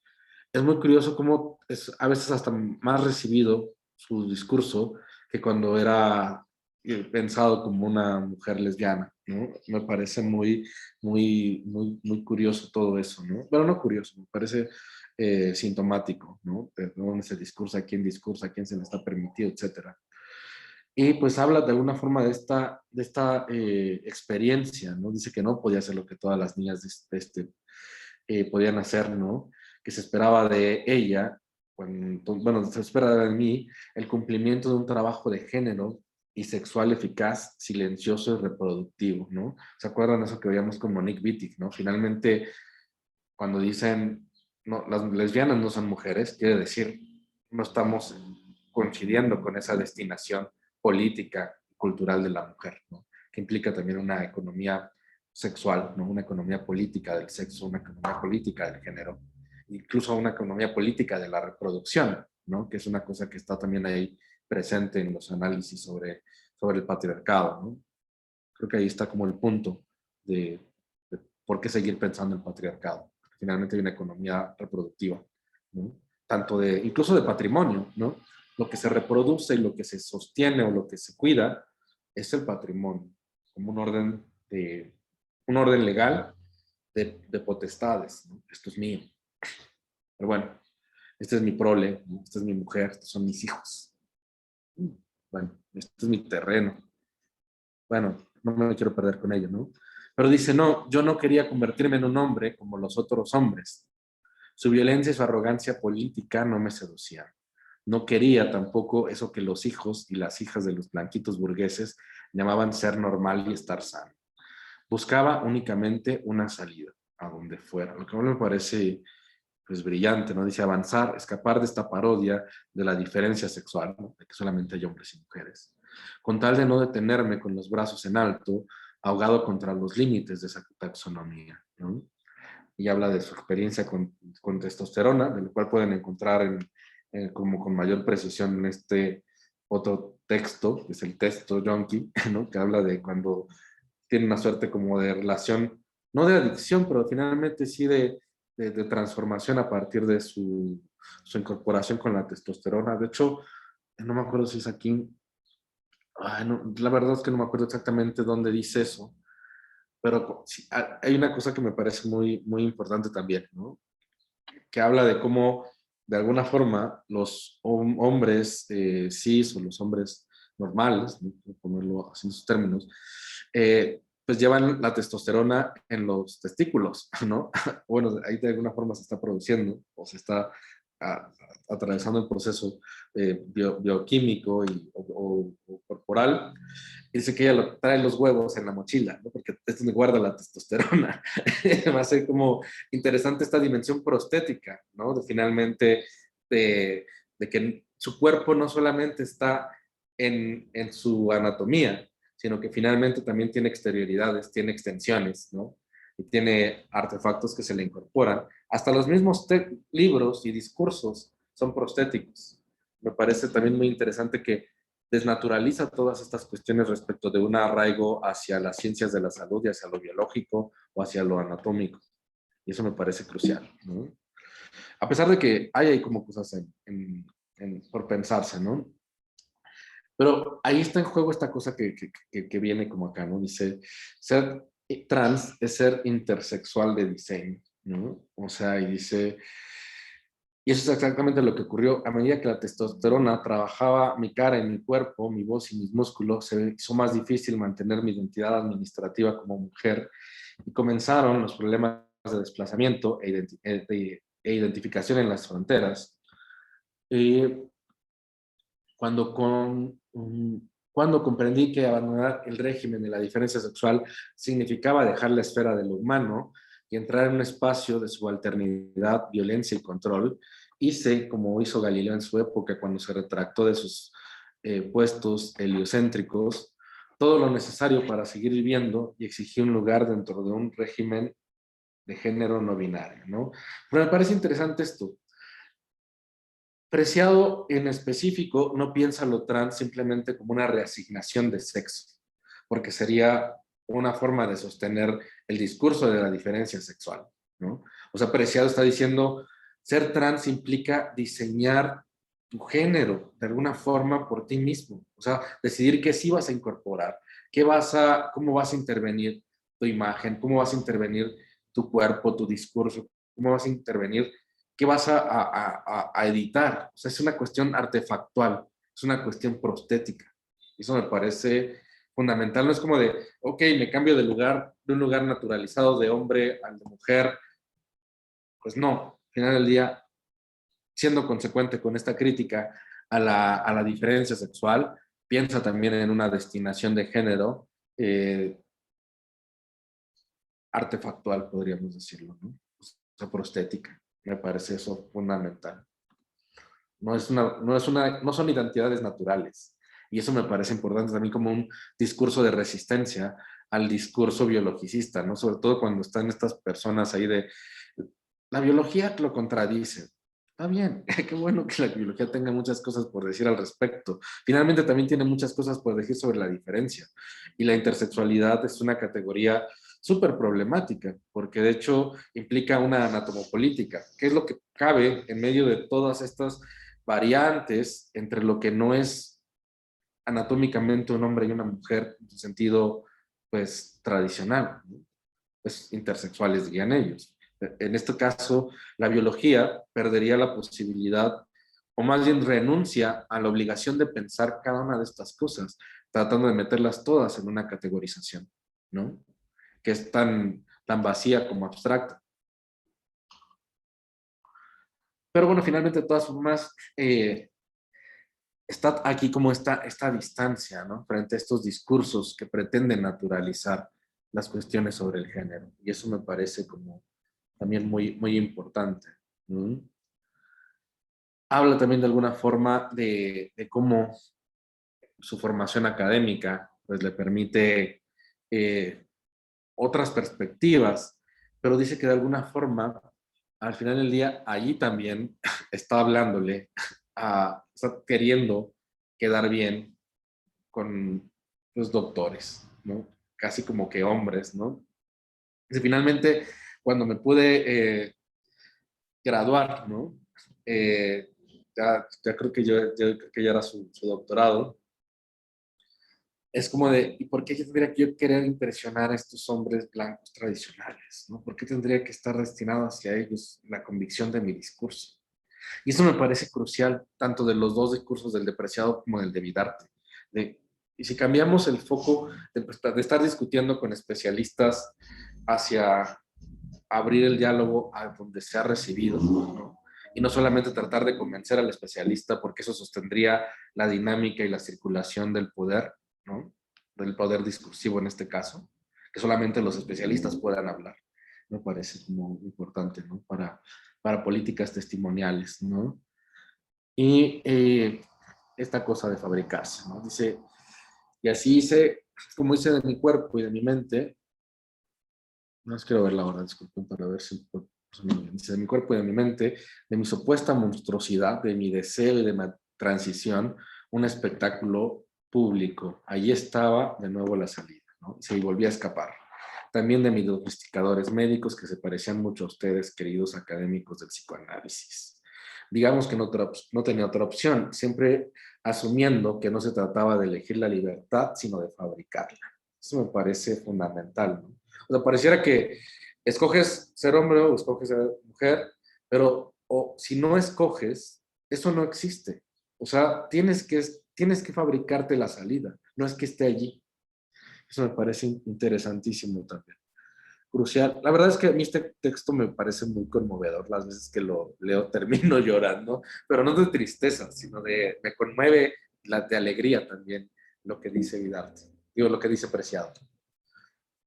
Es muy curioso cómo es a veces hasta más recibido su discurso que cuando era pensado como una mujer lesbiana, ¿no? Me parece muy curioso todo eso, ¿no? Bueno, no curioso, me parece sintomático, ¿no? De dónde se discursa, a quién se le está permitido, etcétera. Y pues habla de alguna forma de esta experiencia, ¿no? Dice que no podía hacer lo que todas las niñas podían hacer, ¿no? Que se esperaba de ella, bueno, se espera de mí el cumplimiento de un trabajo de género y sexual eficaz, silencioso y reproductivo, ¿no? ¿Se acuerdan de eso que veíamos con Monique Wittig, ¿no? Finalmente, cuando dicen, no, las lesbianas no son mujeres, quiere decir, no estamos coincidiendo con esa destinación política y cultural de la mujer, ¿no? Que implica también una economía sexual, ¿no? Una economía política del sexo, una economía política del género, incluso una economía política de la reproducción, ¿no? Que es una cosa que está también ahí presente en los análisis sobre el patriarcado, ¿no? Creo que ahí está como el punto de por qué seguir pensando en patriarcado. Finalmente hay una economía reproductiva, ¿no? Tanto incluso de patrimonio, ¿no? Lo que se reproduce y lo que se sostiene o lo que se cuida es el patrimonio, como un orden legal de potestades, ¿no? Esto es mío. Pero bueno, este es mi prole, ¿no? Esta es mi mujer, estos son mis hijos. Bueno, este es mi terreno. Bueno, no me quiero perder con ello, ¿no? Pero dice, no, yo no quería convertirme en un hombre como los otros hombres. Su violencia y su arrogancia política no me seducían. No quería tampoco eso que los hijos y las hijas de los blanquitos burgueses llamaban ser normal y estar sano. Buscaba únicamente una salida, a donde fuera. Lo que a mí me parece pues brillante, ¿no? Dice avanzar, escapar de esta parodia de la diferencia sexual, ¿no? De que solamente hay hombres y mujeres, con tal de no detenerme con los brazos en alto, ahogado contra los límites de esa taxonomía, ¿no? Y habla de su experiencia con testosterona, de lo cual pueden encontrar como con mayor precisión en este otro texto, que es el texto Yonki, ¿no? Que habla de cuando tiene una suerte como de relación, no de adicción, pero finalmente sí de transformación a partir de su incorporación con la testosterona. De hecho, no me acuerdo si es aquí, no, la verdad es que no me acuerdo exactamente dónde dice eso, pero sí, hay una cosa que me parece muy importante también, ¿no? Que habla de cómo, de alguna forma, los hombres cis o los hombres normales, ¿no? Por ponerlo así en sus términos, pues llevan la testosterona en los testículos, ¿no? Bueno, ahí de alguna forma se está produciendo o se está atravesando el proceso bioquímico o corporal. Y dice que ella trae los huevos en la mochila, ¿no? Porque es donde guarda la testosterona. Va a ser como interesante esta dimensión prostética, ¿no? De finalmente, de que su cuerpo no solamente está en su anatomía, sino que finalmente también tiene exterioridades, tiene extensiones, ¿no? Y tiene artefactos que se le incorporan. Hasta los mismos libros y discursos son prostéticos. Me parece también muy interesante que desnaturaliza todas estas cuestiones respecto de un arraigo hacia las ciencias de la salud y hacia lo biológico o hacia lo anatómico. Y eso me parece crucial, ¿no? A pesar de que hay ahí como cosas por pensarse, ¿no? Pero ahí está en juego esta cosa que viene como acá, ¿no? Dice, ser trans es ser intersexual de diseño, ¿no? O sea, y dice, y eso es exactamente lo que ocurrió. A medida que la testosterona trabajaba mi cara y mi cuerpo, mi voz y mis músculos, se hizo más difícil mantener mi identidad administrativa como mujer y comenzaron los problemas de desplazamiento e identificación en las fronteras. Y cuando cuando comprendí que abandonar el régimen de la diferencia sexual significaba dejar la esfera de lo humano y entrar en un espacio de subalternidad, violencia y control, hice como hizo Galileo en su época cuando se retractó de sus puestos heliocéntricos, todo lo necesario para seguir viviendo y exigí un lugar dentro de un régimen de género no binario, ¿no? Pero me parece interesante esto. Preciado en específico no piensa lo trans simplemente como una reasignación de sexo, porque sería una forma de sostener el discurso de la diferencia sexual, ¿no? O sea, Preciado está diciendo, ser trans implica diseñar tu género de alguna forma por ti mismo, o sea, decidir qué sí vas a incorporar, cómo vas a intervenir tu imagen, cómo vas a intervenir tu cuerpo, tu discurso, cómo vas a intervenir qué vas a editar. O sea, es una cuestión artefactual, es una cuestión prostética. Eso me parece fundamental. No es como de, ok, me cambio de lugar, de un lugar naturalizado de hombre al de mujer. Pues no, al final del día, siendo consecuente con esta crítica a la diferencia sexual, piensa también en una destinación de género artefactual, podríamos decirlo, ¿no? O sea, prostética. Me parece eso fundamental. No son identidades naturales. Y eso me parece importante también como un discurso de resistencia al discurso biologicista, ¿no? Sobre todo cuando están estas personas ahí de, la biología lo contradice. Está bien, qué bueno que la biología tenga muchas cosas por decir al respecto. Finalmente también tiene muchas cosas por decir sobre la diferencia. Y la intersexualidad es una categoría súper problemática, porque de hecho implica una anatomopolítica, que es lo que cabe en medio de todas estas variantes entre lo que no es anatómicamente un hombre y una mujer en su sentido pues tradicional, ¿no? Pues intersexuales dirían ellos. En este caso, la biología perdería la posibilidad, o más bien renuncia a la obligación de pensar cada una de estas cosas, tratando de meterlas todas en una categorización, ¿no? Que es tan vacía como abstracta. Pero bueno, finalmente, de todas formas, está aquí como esta distancia, ¿no? Frente a estos discursos que pretenden naturalizar las cuestiones sobre el género. Y eso me parece como también muy importante. ¿Mm? Habla también de alguna forma de cómo su formación académica pues le permite otras perspectivas, pero dice que de alguna forma, al final del día, allí también está hablándole, está queriendo quedar bien con los doctores, ¿no? Casi como que hombres, ¿no? Y finalmente, cuando me pude graduar, ¿no? Eh, ya creo que creo que ya era su doctorado. Es como de, ¿y por qué yo tendría que yo querer impresionar a estos hombres blancos tradicionales? ¿No? ¿Por qué tendría que estar destinado hacia ellos la convicción de mi discurso? Y eso me parece crucial, tanto de los dos discursos, del de Preciado como del de Vidarte. Y si cambiamos el foco de estar discutiendo con especialistas hacia abrir el diálogo a donde se ha recibido, ¿no? Y no solamente tratar de convencer al especialista, porque eso sostendría la dinámica y la circulación del poder, ¿no? Del poder discursivo en este caso, que solamente los especialistas puedan hablar. Me parece como importante, ¿no? Para políticas testimoniales, ¿no? Y esta cosa de fabricarse, ¿no? Dice, y así hice, como dice, de mi cuerpo y de mi mente. No quiero ver la hora, disculpen, para ver si dice, de mi cuerpo y de mi mente, de mi supuesta monstruosidad, de mi deseo y de mi transición, un espectáculo público. Allí estaba de nuevo la salida, ¿no? Se volvía a escapar. También de mis domesticadores médicos que se parecían mucho a ustedes, queridos académicos del psicoanálisis. Digamos que no tenía otra opción, siempre asumiendo que no se trataba de elegir la libertad, sino de fabricarla. Eso me parece fundamental, ¿no? O sea, pareciera que escoges ser hombre o escoges ser mujer, pero si no escoges, eso no existe. O sea, tienes que fabricarte la salida, no es que esté allí. Eso me parece interesantísimo también. Crucial. La verdad es que a mí este texto me parece muy conmovedor. Las veces que lo leo termino llorando, pero no de tristeza, sino me conmueve de alegría también lo que dice Vidarte, digo, lo que dice Preciado,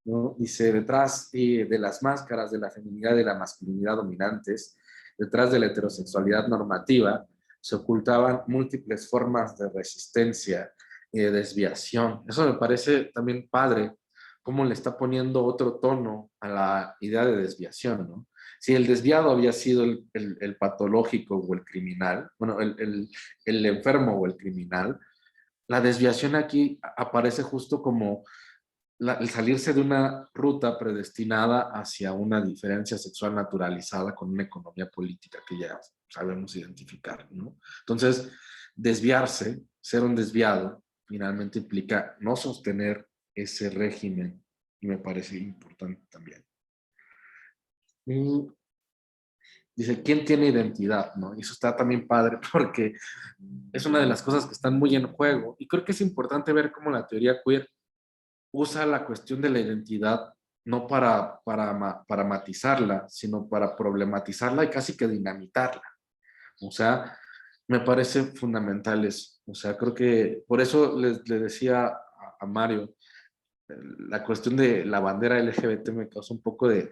¿no? Dice, detrás de las máscaras de la feminidad y de la masculinidad dominantes, detrás de la heterosexualidad normativa, se ocultaban múltiples formas de resistencia y de desviación. Eso me parece también padre, cómo le está poniendo otro tono a la idea de desviación, ¿no? Si el desviado había sido el patológico o el criminal, bueno, el enfermo o el criminal, la desviación aquí aparece justo como el salirse de una ruta predestinada hacia una diferencia sexual naturalizada con una economía política que ya sabemos identificar, ¿no? Entonces, desviarse, ser un desviado, finalmente implica no sostener ese régimen y me parece importante también. Y dice, ¿quién tiene identidad? ¿No? Y eso está también padre porque es una de las cosas que están muy en juego y creo que es importante ver cómo la teoría queer usa la cuestión de la identidad no para matizarla, sino para problematizarla y casi que dinamitarla. O sea, me parece fundamental eso. O sea, creo que por eso le decía a Mario, la cuestión de la bandera LGBT me causa un poco de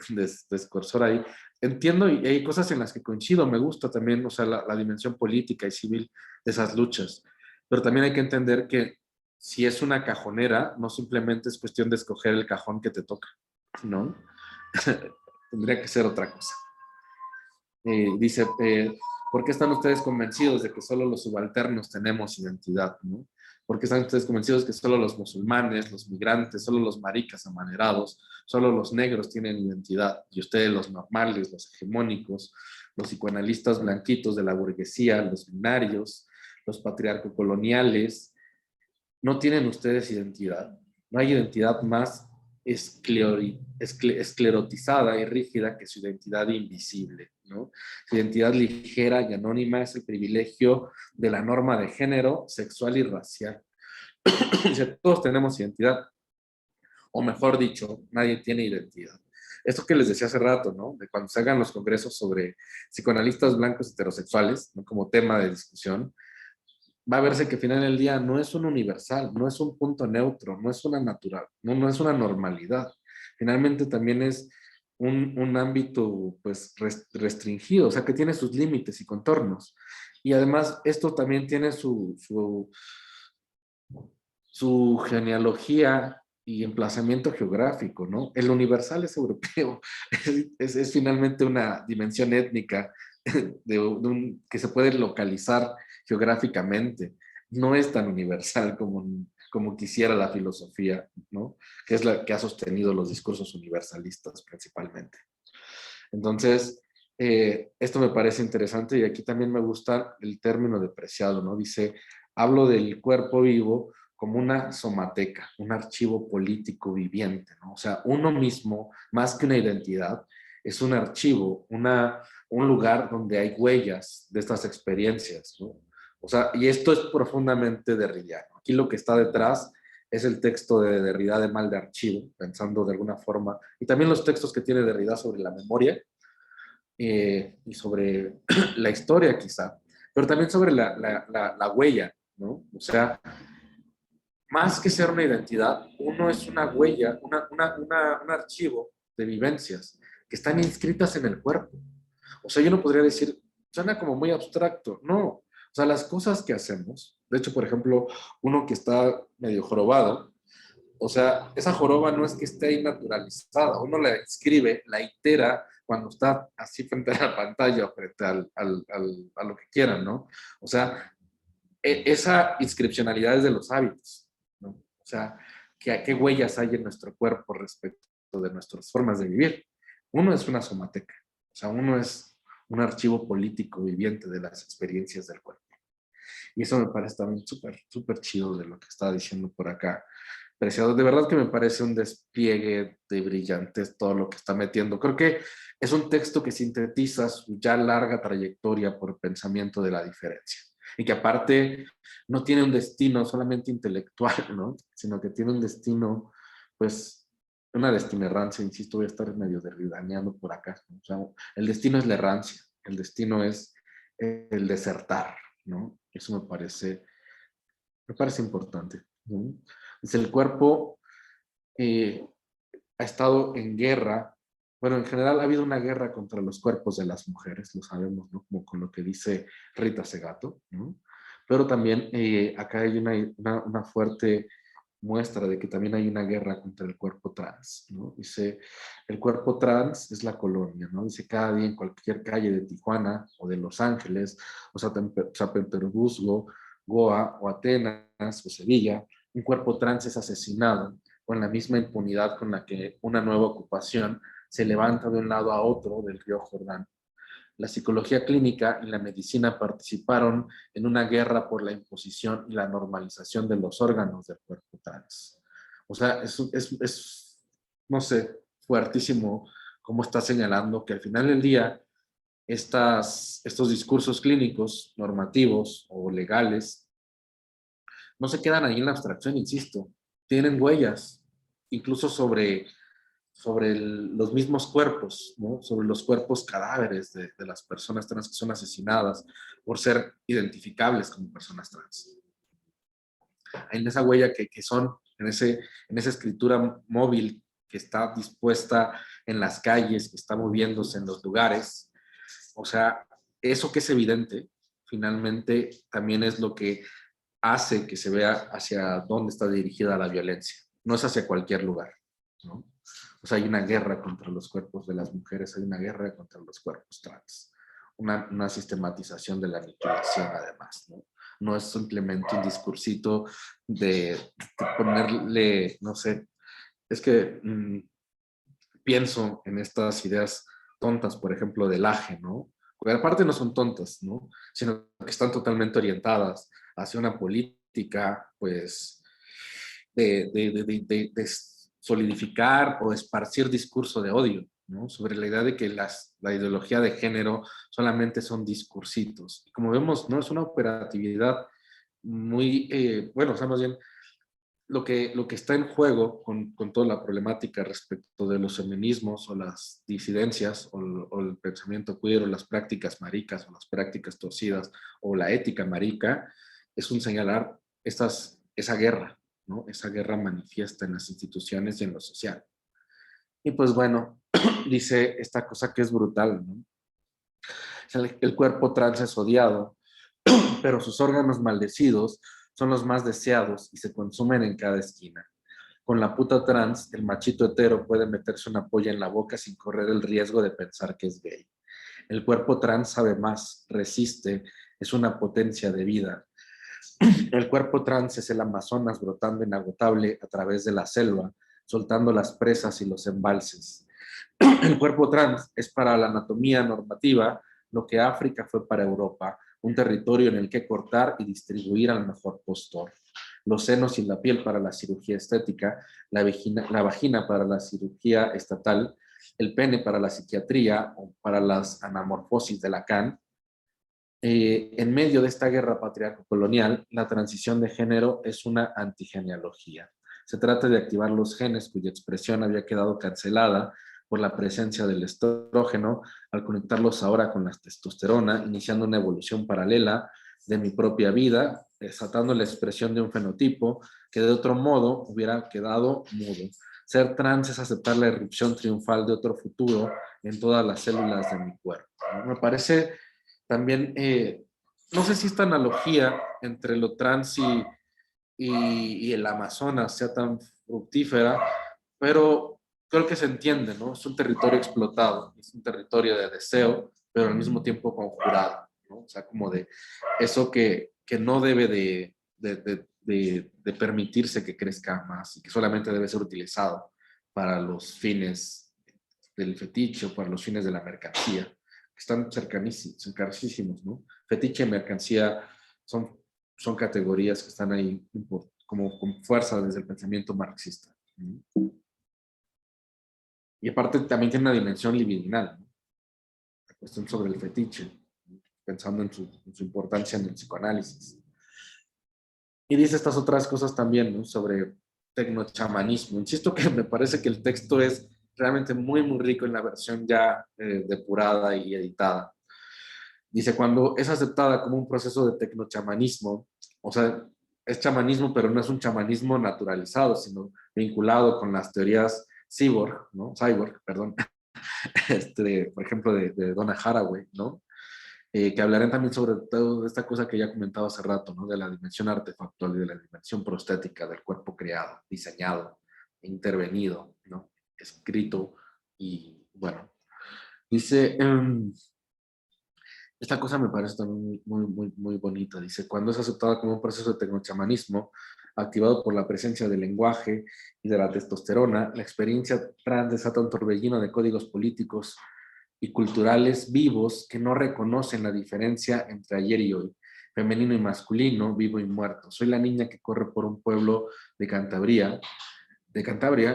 escorzor ahí. Entiendo y hay cosas en las que coincido, me gusta también, o sea, la dimensión política y civil de esas luchas, pero también hay que entender que si es una cajonera, no simplemente es cuestión de escoger el cajón que te toca, ¿no? Tendría que ser otra cosa. Dice, ¿por qué están ustedes convencidos de que solo los subalternos tenemos identidad, ¿no? ¿Por qué están ustedes convencidos que solo los musulmanes, los migrantes, solo los maricas amanerados, solo los negros tienen identidad? Y ustedes los normales, los hegemónicos, los psicoanalistas blanquitos de la burguesía, los binarios, los patriarco-coloniales, no tienen ustedes identidad. No hay identidad más esclerotizada y rígida que su identidad invisible, ¿no? Su identidad ligera y anónima es el privilegio de la norma de género, sexual y racial. Todos tenemos identidad, o mejor dicho, nadie tiene identidad. Esto que les decía hace rato, ¿no? De cuando se hagan los congresos sobre psicoanalistas blancos heterosexuales, ¿no? Como tema de discusión, va a verse que al final del día no es un universal, no es un punto neutro, no es una natural, no es una normalidad. Finalmente también es un ámbito pues restringido, o sea que tiene sus límites y contornos. Y además esto también tiene su genealogía y emplazamiento geográfico, ¿no? El universal es europeo, es finalmente una dimensión étnica que se puede localizar geográficamente. No es tan universal como quisiera la filosofía, ¿no? Que es la que ha sostenido los discursos universalistas principalmente. Entonces, esto me parece interesante y aquí también me gusta el término de Preciado, ¿no? Dice, hablo del cuerpo vivo como una somateca, un archivo político viviente, ¿no? O sea, uno mismo, más que una identidad, es un archivo, un lugar donde hay huellas de estas experiencias, ¿no? O sea, y esto es profundamente derridiano. Aquí lo que está detrás es el texto de Derrida de Mal de Archivo, pensando de alguna forma, y también los textos que tiene Derrida sobre la memoria y sobre la historia quizá, pero también sobre la huella, ¿no? O sea, más que ser una identidad, uno es una huella, un archivo de vivencias que están inscritas en el cuerpo. O sea, yo no podría decir, suena como muy abstracto, no. O sea, las cosas que hacemos, de hecho, por ejemplo, uno que está medio jorobado, o sea, esa joroba no es que esté ahí naturalizada, uno la escribe, la itera cuando está así frente a la pantalla o frente a lo que quieran, ¿no? O sea, esa inscripcionalidad es de los hábitos, ¿no? O sea, ¿qué huellas hay en nuestro cuerpo respecto de nuestras formas de vivir? Uno es una somateca, o sea, uno es un archivo político viviente de las experiencias del cuerpo. Y eso me parece también súper, súper chido de lo que está diciendo por acá. Preciado, de verdad que me parece un despliegue de brillantes todo lo que está metiendo. Creo que es un texto que sintetiza su ya larga trayectoria por pensamiento de la diferencia. Y que aparte no tiene un destino solamente intelectual, ¿no? Sino que tiene un destino, pues, una destinerrancia, insisto, voy a estar medio derridaneando por acá, ¿no? O sea, el destino es la errancia, el destino es el desertar, ¿no? Eso me parece importante. ¿no? Dice, el cuerpo ha estado en guerra. Bueno, en general ha habido una guerra contra los cuerpos de las mujeres, lo sabemos, ¿no? Como con lo que dice Rita Segato, ¿no? Pero también acá hay una fuerte muestra de que también hay una guerra contra el cuerpo trans, ¿no? Dice, el cuerpo trans es la colonia, ¿no? Dice, cada día en cualquier calle de Tijuana o de Los Ángeles, o San Petersburgo, Goa o Atenas o Sevilla, un cuerpo trans es asesinado con la misma impunidad con la que una nueva ocupación se levanta de un lado a otro del río Jordán. La psicología clínica y la medicina participaron en una guerra por la imposición y la normalización de los órganos del cuerpo trans. O sea, no sé, fuertísimo cómo está señalando que al final del día estos discursos clínicos, normativos o legales, no se quedan ahí en la abstracción, insisto, tienen huellas, incluso sobre los mismos cuerpos, ¿no? Sobre los cuerpos cadáveres de las personas trans que son asesinadas por ser identificables como personas trans. En esa huella que son, en esa escritura móvil que está dispuesta en las calles, que está moviéndose en los lugares, o sea, eso que es evidente, finalmente también es lo que hace que se vea hacia dónde está dirigida la violencia. No es hacia cualquier lugar, ¿no? O sea, hay una guerra contra los cuerpos de las mujeres, hay una guerra contra los cuerpos trans. Una sistematización de la aniquilación, además, ¿no? No es simplemente un discursito de ponerle, no sé, es que pienso en estas ideas tontas, por ejemplo, del aje, ¿no? Porque aparte no son tontas, ¿no? Sino que están totalmente orientadas hacia una política, pues, de solidificar o esparcir discurso de odio, ¿no? Sobre la idea de que la ideología de género solamente son discursitos. Y como vemos, no es una operatividad muy, bueno, o sea, más bien, lo que está en juego con toda la problemática respecto de los feminismos o las disidencias o el pensamiento queer o las prácticas maricas o las prácticas torcidas o la ética marica es un señalar esa guerra, ¿no? Esa guerra manifiesta en las instituciones y en lo social. Y pues bueno, dice esta cosa que es brutal, ¿no? El cuerpo trans es odiado, pero sus órganos maldecidos son los más deseados y se consumen en cada esquina. Con la puta trans, el machito hetero puede meterse una polla en la boca sin correr el riesgo de pensar que es gay. El cuerpo trans sabe más, resiste, es una potencia de vida. El cuerpo trans es el Amazonas brotando inagotable a través de la selva, soltando las presas y los embalses. El cuerpo trans es para la anatomía normativa lo que África fue para Europa, un territorio en el que cortar y distribuir al mejor postor. Los senos y la piel para la cirugía estética, la vagina para la cirugía estatal, el pene para la psiquiatría o para las anamorfosis de Lacan. En medio de esta guerra patriarco-colonial, la transición de género es una antigenealogía. Se trata de activar los genes cuya expresión había quedado cancelada por la presencia del estrógeno, al conectarlos ahora con la testosterona, iniciando una evolución paralela de mi propia vida, desatando la expresión de un fenotipo que de otro modo hubiera quedado mudo. Ser trans es aceptar la irrupción triunfal de otro futuro en todas las células de mi cuerpo. Me parece también, no sé si esta analogía entre lo trans y el Amazonas sea tan fructífera, pero creo que se entiende, ¿no? Es un territorio explotado, es un territorio de deseo, pero al mismo tiempo conjurado, ¿no? O sea, como de eso que no debe de permitirse que crezca más y que solamente debe ser utilizado para los fines del fetiche o para los fines de la mercancía, que están cercanísimos, ¿no? Fetiche y mercancía son categorías que están ahí como con fuerza desde el pensamiento marxista. Y aparte también tiene una dimensión libidinal, ¿no? La cuestión sobre el fetiche, pensando en su importancia en el psicoanálisis. Y dice estas otras cosas también, ¿no? Sobre tecnochamanismo. Insisto que me parece que el texto es realmente muy, muy rico en la versión ya depurada y editada. Dice, cuando es aceptada como un proceso de tecnochamanismo, o sea, es chamanismo, pero no es un chamanismo naturalizado, sino vinculado con las teorías cyborg, ¿no? Cyborg, perdón, por ejemplo, de Donna Haraway, ¿no? Que hablarán también sobre todo esta cosa que ya comentaba hace rato, ¿no? De la dimensión artefactual y de la dimensión prostética del cuerpo creado, diseñado, intervenido, ¿no? Escrito y, bueno, dice, esta cosa me parece también muy bonita. Dice, cuando es aceptada como un proceso de tecnochamanismo, activado por la presencia del lenguaje y de la testosterona, la experiencia trans desata un torbellino de códigos políticos y culturales vivos que no reconocen la diferencia entre ayer y hoy, femenino y masculino, vivo y muerto. Soy la niña que corre por un pueblo de Cantabria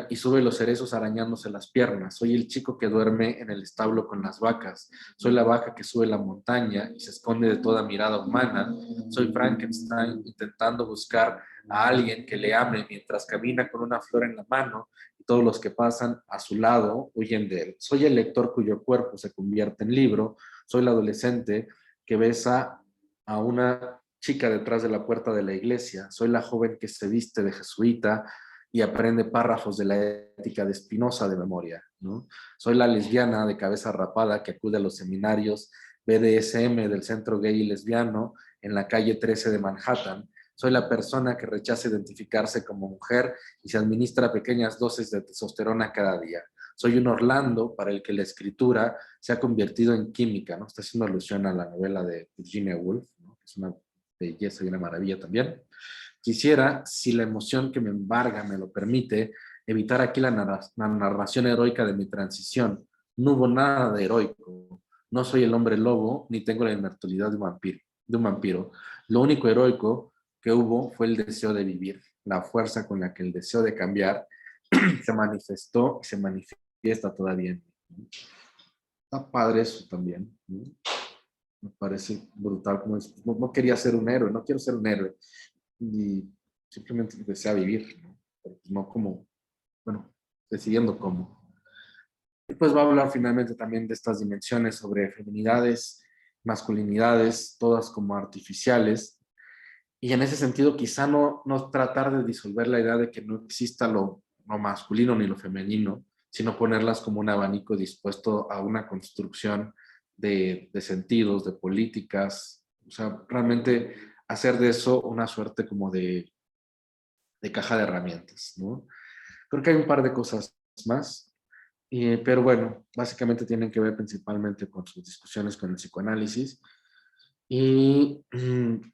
y sube los cerezos arañándose las piernas. Soy el chico que duerme en el establo con las vacas. Soy la vaca que sube la montaña y se esconde de toda mirada humana. Soy Frankenstein intentando buscar a alguien que le ame mientras camina con una flor en la mano y todos los que pasan a su lado huyen de él. Soy el lector cuyo cuerpo se convierte en libro. Soy la adolescente que besa a una chica detrás de la puerta de la iglesia. Soy la joven que se viste de jesuita y aprende párrafos de la ética de Spinoza de memoria, ¿no? Soy la lesbiana de cabeza rapada que acude a los seminarios BDSM del Centro Gay y Lesbiano en la calle 13 de Manhattan. Soy la persona que rechaza identificarse como mujer y se administra pequeñas dosis de testosterona cada día. Soy un Orlando para el que la escritura se ha convertido en química, ¿no? Está haciendo alusión a la novela de Virginia Woolf, ¿no? Que es una belleza y una maravilla también. Quisiera, si la emoción que me embarga me lo permite, evitar aquí la narración heroica de mi transición. No hubo nada de heroico. No soy el hombre lobo, ni tengo la inmortalidad de un vampiro. Lo único heroico que hubo fue el deseo de vivir, la fuerza con la que el deseo de cambiar se manifestó y se manifiesta todavía en mí. Está padre eso también, ¿no? Me parece brutal. Como no quería ser un héroe, no quiero ser un héroe. Y simplemente desea vivir, ¿no? Pero no como, bueno, decidiendo cómo. Y pues va a hablar finalmente también de estas dimensiones sobre feminidades, masculinidades, todas como artificiales. Y en ese sentido, quizá no tratar de disolver la idea de que no exista lo masculino ni lo femenino, sino ponerlas como un abanico dispuesto a una construcción de sentidos, de políticas. O sea, realmente hacer de eso una suerte como de caja de herramientas, ¿no? Creo que hay un par de cosas más, pero bueno, básicamente tienen que ver principalmente con sus discusiones con el psicoanálisis y en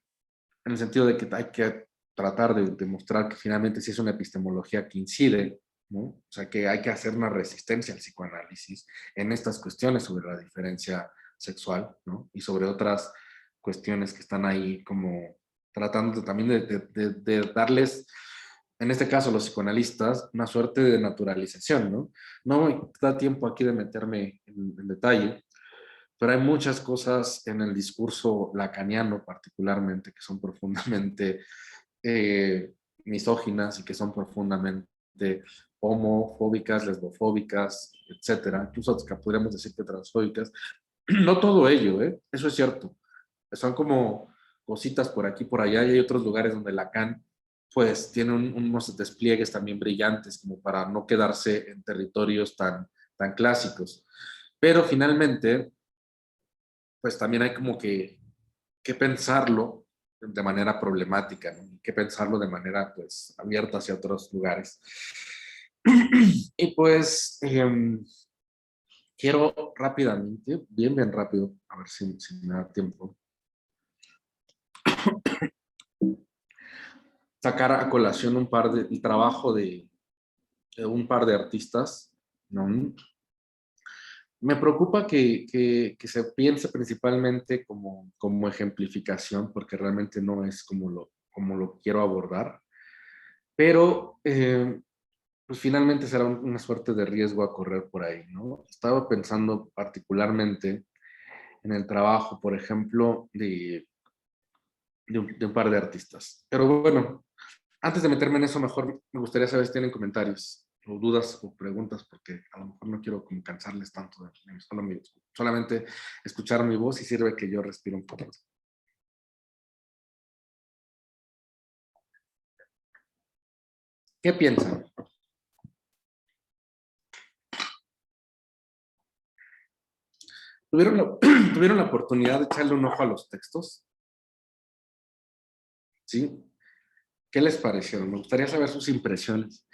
el sentido de que hay que tratar de demostrar que finalmente sí es una epistemología que incide, ¿no? O sea, que hay que hacer una resistencia al psicoanálisis en estas cuestiones sobre la diferencia sexual, ¿no? Y sobre otras cuestiones que están ahí como tratando también de darles, en este caso los psicoanalistas, una suerte de naturalización, ¿no? No me da tiempo aquí de meterme en detalle, pero hay muchas cosas en el discurso lacaniano particularmente que son profundamente misóginas y que son profundamente homofóbicas, lesbofóbicas, etcétera, incluso que podríamos decir que transfóbicas. No todo ello, ¿eh? Eso es cierto. Son como cositas por aquí, por allá, y hay otros lugares donde Lacan pues tiene unos despliegues también brillantes como para no quedarse en territorios tan clásicos. Pero finalmente, pues también hay como que pensarlo de manera problemática, ¿no? Que pensarlo de manera pues abierta hacia otros lugares. Y pues quiero rápidamente, bien rápido, a ver si me da tiempo, sacar a colación el trabajo de un par de artistas, ¿no? Me preocupa que se piense principalmente como ejemplificación, porque realmente no es como lo quiero abordar, pero pues finalmente será una suerte de riesgo a correr por ahí, ¿no? Estaba pensando particularmente en el trabajo, por ejemplo, de un par de artistas. Pero bueno, antes de meterme en eso, mejor me gustaría saber si tienen comentarios o dudas o preguntas, porque a lo mejor no quiero como cansarles tanto solamente escuchar mi voz y sirve que yo respiro un poco. ¿Qué piensan? ¿Tuvieron la, ¿Tuvieron la oportunidad de echarle un ojo a los textos? ¿Sí? ¿Qué les parecieron? Me gustaría saber sus impresiones.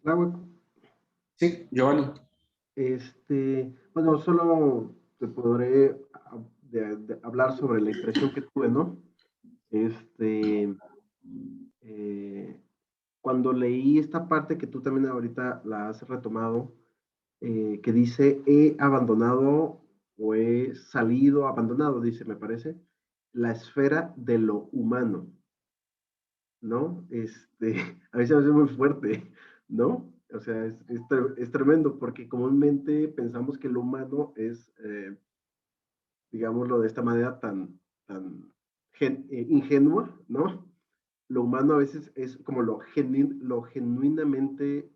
Tláhuac, Sí, Giovanni. bueno, solo te podré hablar sobre la impresión que tuve, ¿no? Eh, Cuando leí esta parte que tú también ahorita la has retomado, que dice, he abandonado o he salido, abandonado, dice, me parece, la esfera de lo humano, ¿no? A mí se me hace muy fuerte, ¿no? O sea, es tremendo porque comúnmente pensamos que lo humano es, digámoslo de esta manera tan ingenua, ¿no? Lo humano a veces es como lo genuinamente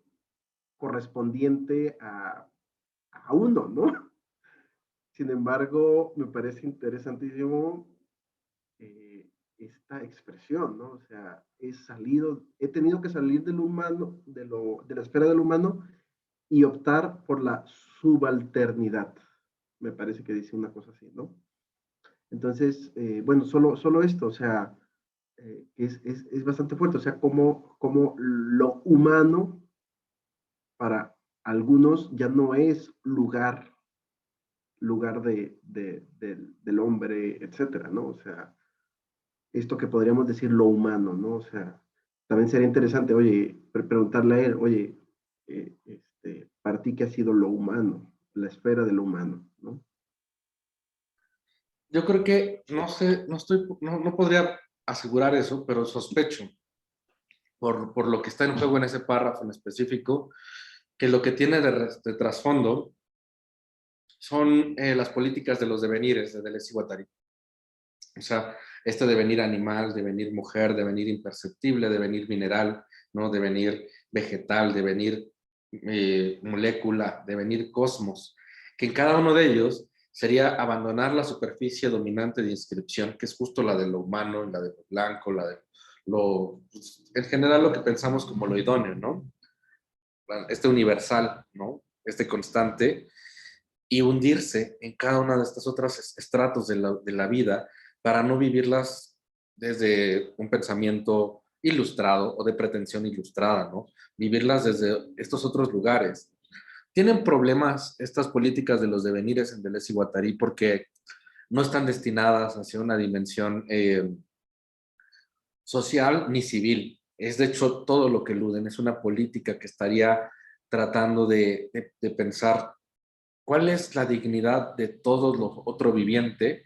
correspondiente a uno, ¿no? Sin embargo, me parece interesantísimo esta expresión, ¿no? O sea, he tenido que salir del humano, de la esfera del humano y optar por la subalternidad. Me parece que dice una cosa así, ¿no? Entonces, bueno, solo esto, o sea, es bastante fuerte, o sea, como lo humano para algunos ya no es lugar del hombre, etcétera, ¿no? O sea, esto que podríamos decir lo humano, ¿no? O sea, también sería interesante, oye, preguntarle a él, oye, para ti, ¿qué ha sido lo humano, la esfera de lo humano, ¿no? Yo creo que, no sé, no podría asegurar eso, pero sospecho, por lo que está en juego en ese párrafo en específico, que lo que tiene de trasfondo son las políticas de los devenires de Deleuze y Guattari. O sea, este devenir animal, devenir mujer, devenir imperceptible, devenir mineral, ¿no? Devenir vegetal, devenir molécula, devenir cosmos, que en cada uno de ellos sería abandonar la superficie dominante de inscripción, que es justo la de lo humano, la de lo blanco, la de lo, en general lo que pensamos como lo idóneo, ¿no? Este universal, ¿no? Este constante, y hundirse en cada una de estas otras estratos de la vida para no vivirlas desde un pensamiento ilustrado o de pretensión ilustrada, ¿no? Vivirlas desde estos otros lugares. Tienen problemas estas políticas de los devenires en Deleuze y Guattari porque no están destinadas hacia una dimensión social ni civil. Es de hecho todo lo que eluden, es una política que estaría tratando de pensar cuál es la dignidad de todo lo otro viviente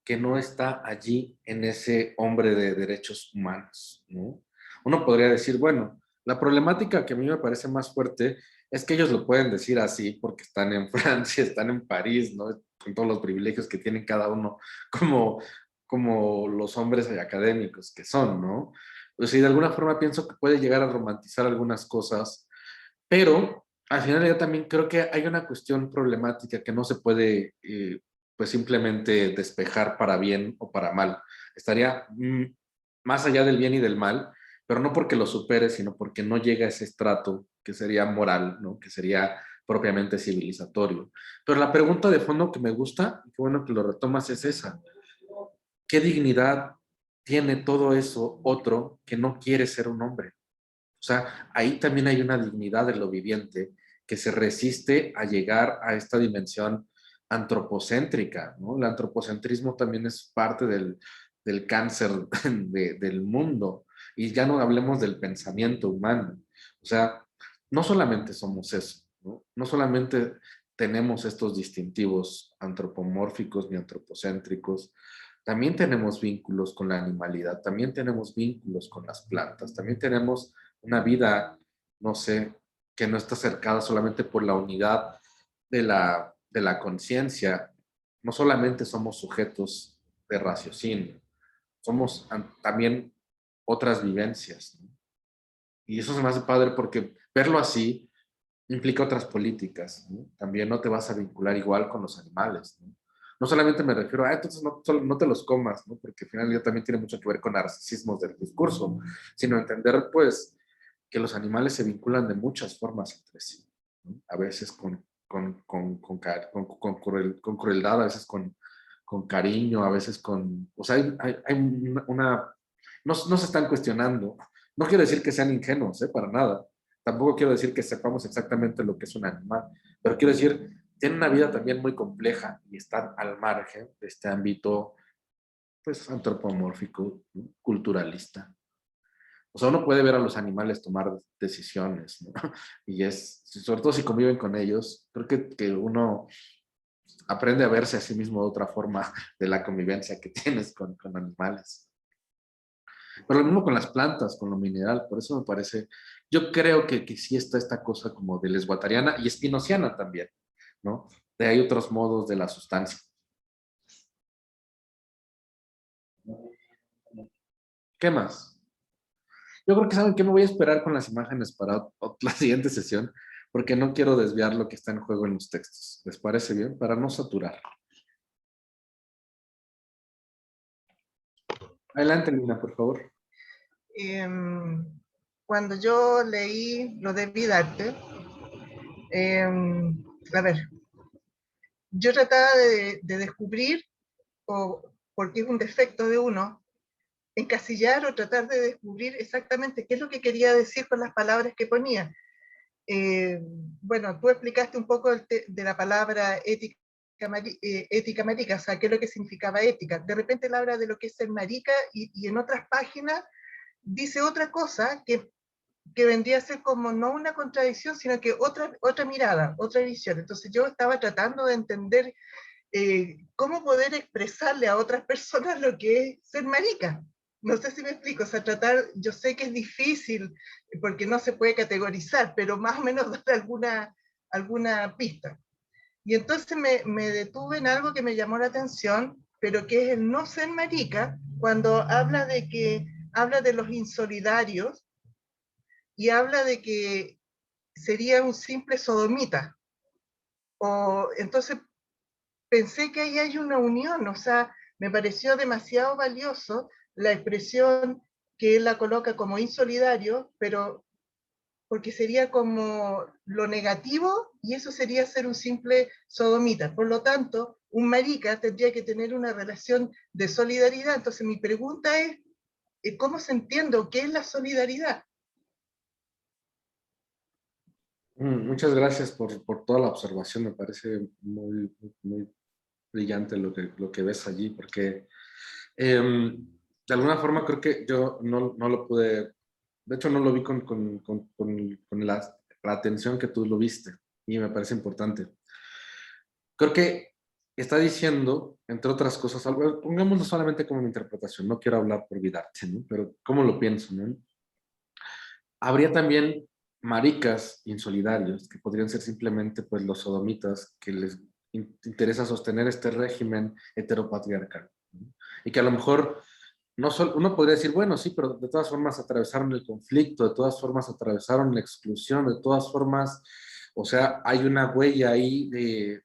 que no está allí en ese hombre de derechos humanos, ¿no? Uno podría decir, bueno, la problemática que a mí me parece más fuerte es que ellos lo pueden decir así porque están en Francia, están en París, ¿no? Con todos los privilegios que tienen cada uno como, como los hombres académicos que son, ¿no? Pues sí, de alguna forma pienso que puede llegar a romantizar algunas cosas, pero al final yo también creo que hay una cuestión problemática que no se puede pues simplemente despejar para bien o para mal. Estaría más allá del bien y del mal, pero no porque lo supere, sino porque no llega a ese estrato que sería moral, ¿no? Que sería propiamente civilizatorio. Pero la pregunta de fondo que me gusta, y qué bueno que lo retomas, es esa. ¿Qué dignidad tiene todo eso otro que no quiere ser un hombre? O sea, ahí también hay una dignidad de lo viviente que se resiste a llegar a esta dimensión antropocéntrica, ¿no? El antropocentrismo también es parte del cáncer del mundo. Y ya no hablemos del pensamiento humano. O sea, no solamente somos eso, ¿no? No solamente tenemos estos distintivos antropomórficos ni antropocéntricos, también tenemos vínculos con la animalidad, también tenemos vínculos con las plantas, también tenemos una vida, no sé, que no está cercada solamente por la unidad de la conciencia. No solamente somos sujetos de raciocinio, somos también otras vivencias, ¿no? Y eso se me hace padre porque verlo así implica otras políticas, ¿no? También no te vas a vincular igual con los animales, ¿no? No solamente me refiero a, entonces no te los comas, ¿no? Porque al final ya también tiene mucho que ver con narcisismos del discurso, sino entender, pues, que los animales se vinculan de muchas formas entre sí, ¿no? A veces con crueldad, a veces con cariño, a veces con... O sea, hay no se están cuestionando. No quiero decir que sean ingenuos, para nada. Tampoco quiero decir que sepamos exactamente lo que es un animal, pero quiero decir, tienen una vida también muy compleja y están al margen de este ámbito, pues, antropomórfico, ¿no? Culturalista. O sea, uno puede ver a los animales tomar decisiones, ¿no? Y sobre todo si conviven con ellos, creo que uno aprende a verse a sí mismo de otra forma de la convivencia que tienes con animales. Pero lo mismo con las plantas, con lo mineral, por eso me parece, yo creo que sí está esta cosa como de lesguatariana y espinociana también, ¿no? De hay otros modos de la sustancia. ¿Qué más? Yo creo que saben que me voy a esperar con las imágenes para la siguiente sesión, porque no quiero desviar lo que está en juego en los textos. ¿Les parece bien? Para no saturar. Adelante, Lina, por favor. Cuando yo leí lo de Vidarte, a ver, yo trataba de descubrir, o porque es un defecto de uno, encasillar o tratar de descubrir exactamente qué es lo que quería decir con las palabras que ponía. Bueno, tú explicaste un poco de la palabra ética, ética marica, o sea, qué es lo que significaba ética. De repente él habla de lo que es ser marica y en otras páginas dice otra cosa que vendría a ser como no una contradicción, sino que otra mirada, otra visión. Entonces yo estaba tratando de entender cómo poder expresarle a otras personas lo que es ser marica. No sé si me explico, o sea, yo sé que es difícil porque no se puede categorizar, pero más o menos dar alguna pista. Y entonces me detuve en algo que me llamó la atención, pero que es el no ser marica, cuando habla de los insolidarios y habla de que sería un simple sodomita. Entonces pensé que ahí hay una unión, o sea, me pareció demasiado valioso la expresión que él la coloca como insolidario, pero porque sería como lo negativo y eso sería ser un simple sodomita. Por lo tanto, un marica tendría que tener una relación de solidaridad. Entonces mi pregunta es, ¿cómo se entiende o qué es la solidaridad? Muchas gracias por toda la observación. Me parece muy, muy brillante lo que ves allí, porque de alguna forma creo que yo no lo pude, de hecho no lo vi con la atención que tú lo viste, y me parece importante. Creo que está diciendo, entre otras cosas, algo, pongámoslo solamente como mi interpretación, no quiero hablar por Vidarte, ¿no? Pero cómo lo pienso, ¿no? Habría también maricas insolidarios, que podrían ser simplemente pues los sodomitas que les interesa sostener este régimen heteropatriarcal, ¿no? Y que a lo mejor uno podría decir, bueno, sí, pero de todas formas atravesaron el conflicto, de todas formas atravesaron la exclusión, de todas formas, o sea, hay una huella ahí de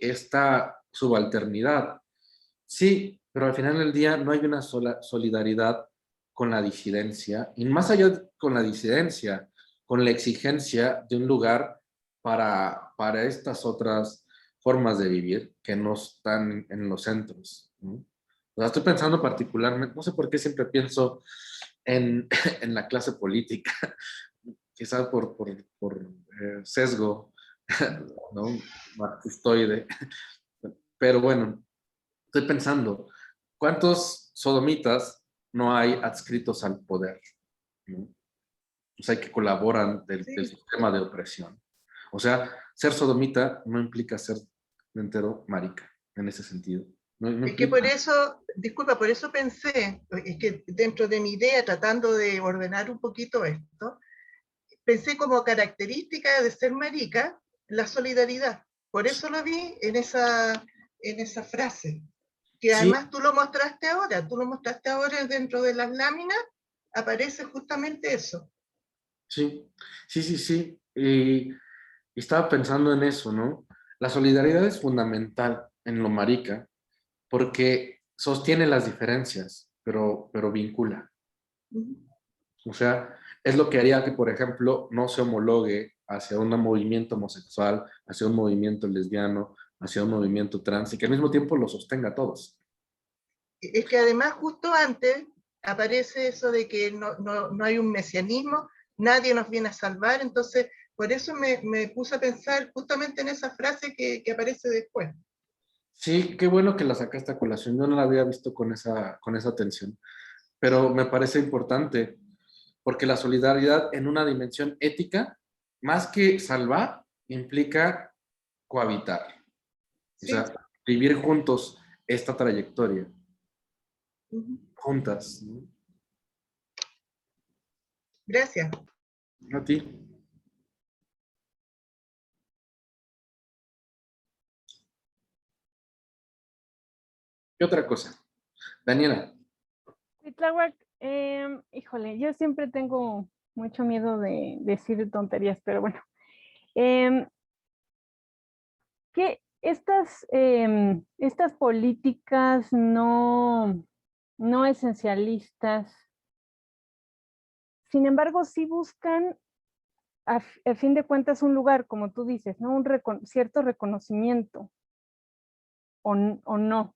esta subalternidad. Sí, pero al final del día no hay una sola solidaridad con la disidencia, y más allá con la disidencia, con la exigencia de un lugar para estas otras formas de vivir que no están en los centros, ¿no? O sea, estoy pensando particularmente, no sé por qué siempre pienso en, en la clase política, quizás por sesgo, ¿no? Marxistoide, pero bueno, estoy pensando, ¿cuántos sodomitas no hay adscritos al poder, ¿no? O sea, que colaboran del Sí. sistema de opresión. O sea, ser sodomita no implica ser entero marica, en ese sentido. No Es que por implica... eso, disculpa, por eso pensé, es que dentro de mi idea, tratando de ordenar un poquito esto, pensé como característica de ser marica la solidaridad. Por eso lo vi en esa frase, que Sí, además tú lo mostraste ahora dentro de las láminas, aparece justamente eso. sí, sí, sí, sí. Y estaba pensando en eso, ¿no? La solidaridad es fundamental en lo marica, porque sostiene las diferencias, pero vincula. O sea, es lo que haría que, por ejemplo, no se homologue hacia un movimiento homosexual, hacia un movimiento lesbiano, hacia un movimiento trans, y que al mismo tiempo lo sostenga a todos. Es que además justo antes aparece eso de que no hay un mesianismo, nadie nos viene a salvar, entonces por eso me puse a pensar justamente en esa frase que aparece después. Sí, qué bueno que la sacaste a colación. Yo no la había visto con esa tensión, pero me parece importante porque la solidaridad en una dimensión ética, más que salvar, implica cohabitar. O Sí. sea, vivir juntos esta trayectoria, juntas, ¿no? Gracias. A ti. ¿Qué otra cosa? Daniela. Tláhuac, híjole, yo siempre tengo mucho miedo de decir tonterías, pero bueno. Que estas políticas no esencialistas, sin embargo, sí buscan, a fin de cuentas, un lugar, como tú dices, ¿no? Cierto reconocimiento, o no.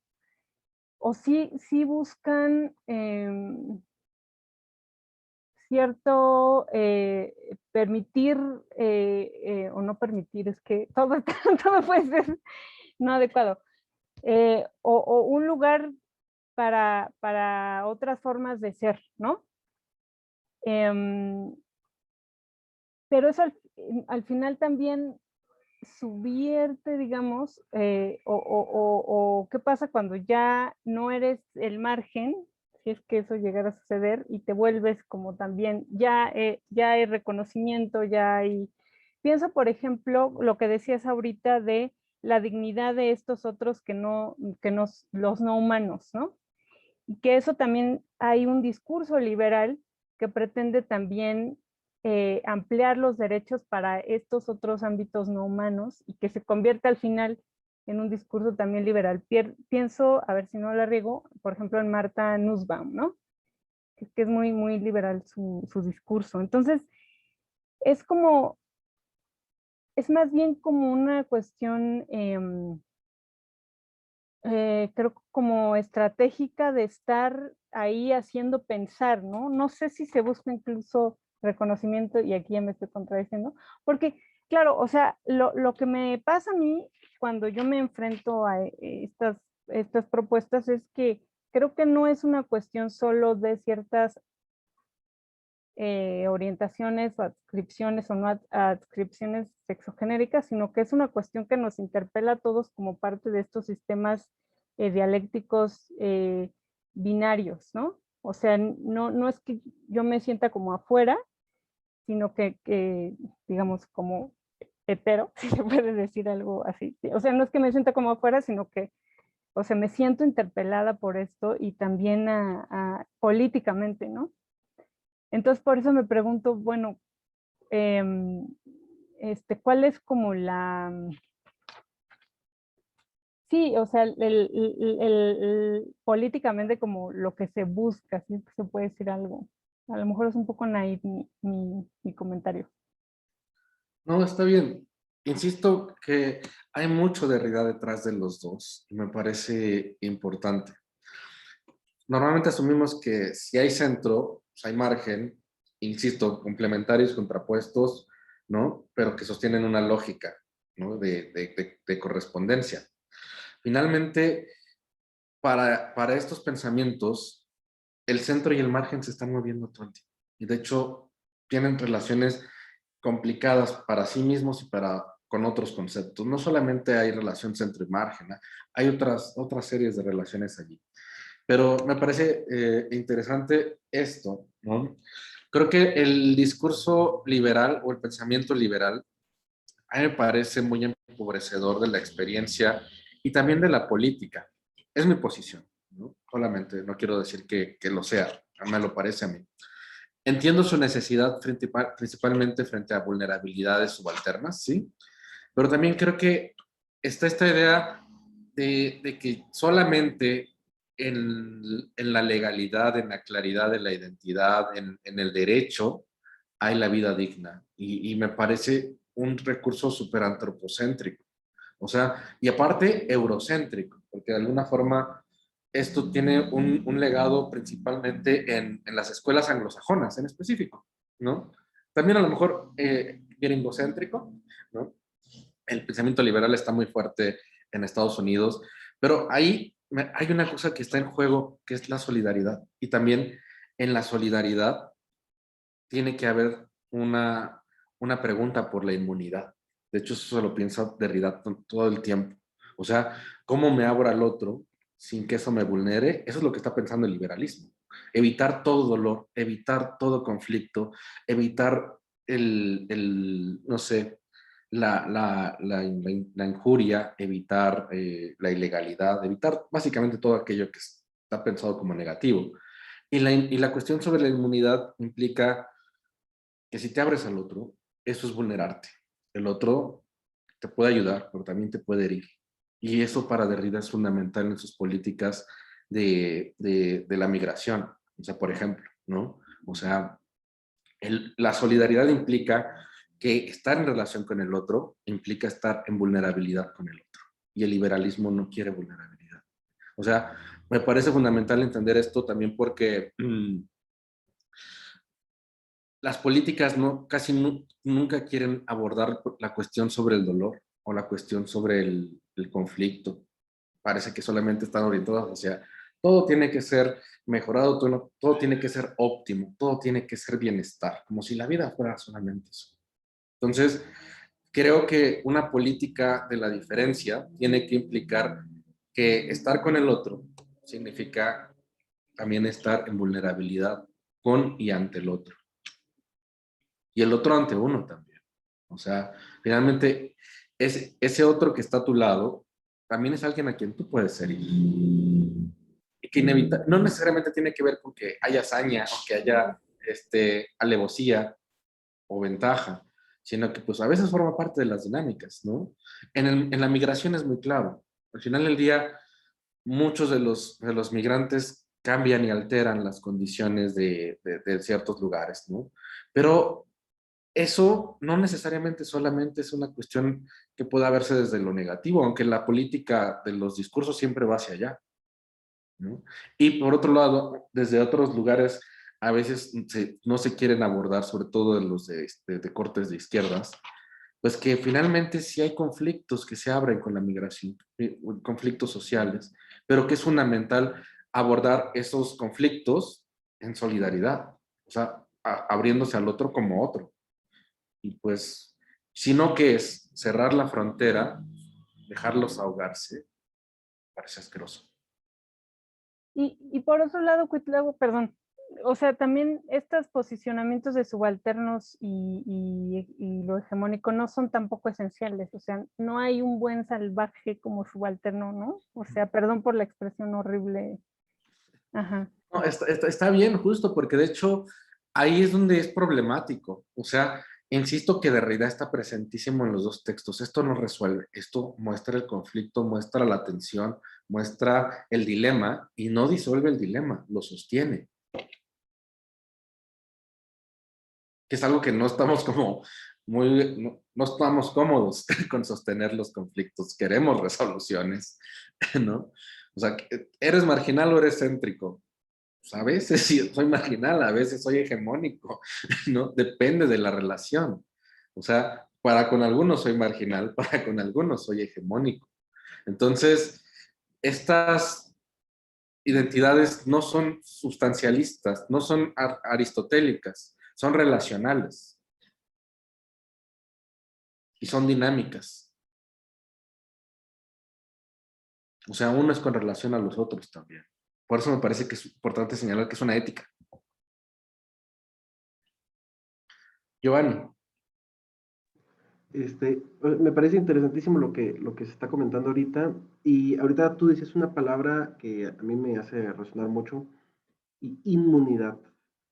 O sí buscan cierto permitir o no permitir, es que todo, todo puede ser no adecuado. O un lugar para otras formas de ser, ¿no? Pero eso al final también subvierte, digamos, o qué pasa cuando ya no eres el margen, si es que eso llegara a suceder, y te vuelves como también, ya hay reconocimiento, ya hay... Pienso, por ejemplo, lo que decías ahorita de la dignidad de estos otros los no humanos, ¿no? Y que eso también hay un discurso liberal que pretende también ampliar los derechos para estos otros ámbitos no humanos y que se convierte al final en un discurso también liberal. Pienso, a ver si no la riego, por ejemplo en Martha Nussbaum, ¿no? Que es muy, muy liberal su discurso. Entonces, es como, es más bien como una cuestión creo como estratégica de estar ahí haciendo pensar, ¿no? No sé si se busca incluso reconocimiento, y aquí ya me estoy contradiciendo, porque, claro, o sea, lo que me pasa a mí cuando yo me enfrento a estas propuestas es que creo que no es una cuestión solo de ciertas orientaciones o adscripciones o no adscripciones sexogenéricas, sino que es una cuestión que nos interpela a todos como parte de estos sistemas dialécticos binarios, ¿no? O sea, no es que yo me sienta como afuera, sino que digamos, como hetero, si se puede decir algo así. O sea, no es que me sienta como afuera, sino que, o sea, me siento interpelada por esto y también políticamente, ¿no? Entonces, por eso me pregunto, bueno, ¿cuál es como sí, o sea, políticamente como lo que se busca, si es que se puede decir algo? A lo mejor es un poco naive mi comentario. No, está bien. Insisto que hay mucho de realidad detrás de los dos y me parece importante. Normalmente asumimos que si hay centro, pues hay margen, insisto, complementarios, contrapuestos, ¿no? Pero que sostienen una lógica, ¿no? De correspondencia. Finalmente, para estos pensamientos, el centro y el margen se están moviendo todo el tiempo. Y de hecho, tienen relaciones complicadas para sí mismos y con otros conceptos. No solamente hay relación centro y margen, ¿no? Hay otras series de relaciones allí. Pero me parece interesante esto, ¿no? Creo que el discurso liberal o el pensamiento liberal a mí me parece muy empobrecedor de la experiencia y también de la política. Es mi posición, ¿no? Solamente no quiero decir que lo sea, me lo parece a mí. Entiendo su necesidad principalmente frente a vulnerabilidades subalternas, ¿sí? Pero también creo que está esta idea de que solamente en la legalidad, en la claridad de la identidad, en el derecho, hay la vida digna. Y me parece un recurso súper antropocéntrico. O sea, y aparte eurocéntrico, porque de alguna forma esto tiene un legado principalmente en las escuelas anglosajonas en específico, ¿no? También a lo mejor gringocéntrico, ¿no? El pensamiento liberal está muy fuerte en Estados Unidos, pero ahí hay una cosa que está en juego, que es la solidaridad. Y también en la solidaridad tiene que haber una pregunta por la inmunidad. De hecho, eso se lo piensa Derrida todo el tiempo. O sea, ¿cómo me abro al otro sin que eso me vulnere? Eso es lo que está pensando el liberalismo. Evitar todo dolor, evitar todo conflicto, evitar no sé, la injuria, evitar la ilegalidad, evitar básicamente todo aquello que está pensado como negativo. Y la cuestión sobre la inmunidad implica que si te abres al otro, eso es vulnerarte. El otro te puede ayudar, pero también te puede herir. Y eso para Derrida es fundamental en sus políticas de la migración. O sea, por ejemplo, ¿no? O sea, la solidaridad implica que estar en relación con el otro implica estar en vulnerabilidad con el otro. Y el liberalismo no quiere vulnerabilidad. O sea, me parece fundamental entender esto también porque las políticas nunca quieren abordar la cuestión sobre el dolor o la cuestión sobre el conflicto. Parece que solamente están orientadas hacia todo tiene que ser mejorado, todo tiene que ser óptimo, todo tiene que ser bienestar, como si la vida fuera solamente eso. Entonces, creo que una política de la diferencia tiene que implicar que estar con el otro significa también estar en vulnerabilidad con y ante el otro. Y el otro ante uno también. O sea, finalmente, ese otro que está a tu lado también es alguien a quien tú puedes ser. Y que no necesariamente tiene que ver con que haya hazaña o que haya alevosía o ventaja, sino que pues a veces forma parte de las dinámicas, ¿no? En la migración es muy claro. Al final del día, muchos de los migrantes cambian y alteran las condiciones de ciertos lugares, ¿no? Pero eso no necesariamente solamente es una cuestión que pueda verse desde lo negativo, aunque la política de los discursos siempre va hacia allá, ¿no? Y por otro lado, desde otros lugares, a veces no se quieren abordar, sobre todo de los de cortes de izquierdas, pues que finalmente sí hay conflictos que se abren con la migración, conflictos sociales, pero que es fundamental abordar esos conflictos en solidaridad, o sea, abriéndose al otro como otro. Y pues, si no, ¿qué es? Cerrar la frontera, dejarlos ahogarse, parece asqueroso. Y por otro lado, Cuitlavo, perdón, o sea, también estos posicionamientos de subalternos y lo hegemónico no son tampoco esenciales, o sea, no hay un buen salvaje como subalterno, ¿no? O sea, perdón por la expresión horrible. Ajá. No, está bien, justo, porque de hecho ahí es donde es problemático. O sea, insisto que Derrida está presentísimo en los dos textos. Esto no resuelve, esto muestra el conflicto, muestra la tensión, muestra el dilema y no disuelve el dilema, lo sostiene. Que es algo que no estamos como no estamos cómodos con sostener los conflictos. Queremos resoluciones, ¿no? O sea, ¿eres marginal o eres céntrico? Pues a veces sí soy marginal, a veces soy hegemónico, ¿no? Depende de la relación. O sea, para con algunos soy marginal, para con algunos soy hegemónico. Entonces, estas identidades no son sustancialistas, no son aristotélicas, son relacionales y son dinámicas. O sea, uno es con relación a los otros también. Por eso me parece que es importante señalar que es una ética. Giovanni. Me parece interesantísimo lo que se está comentando ahorita. Y ahorita tú dices una palabra que a mí me hace resonar mucho, y inmunidad,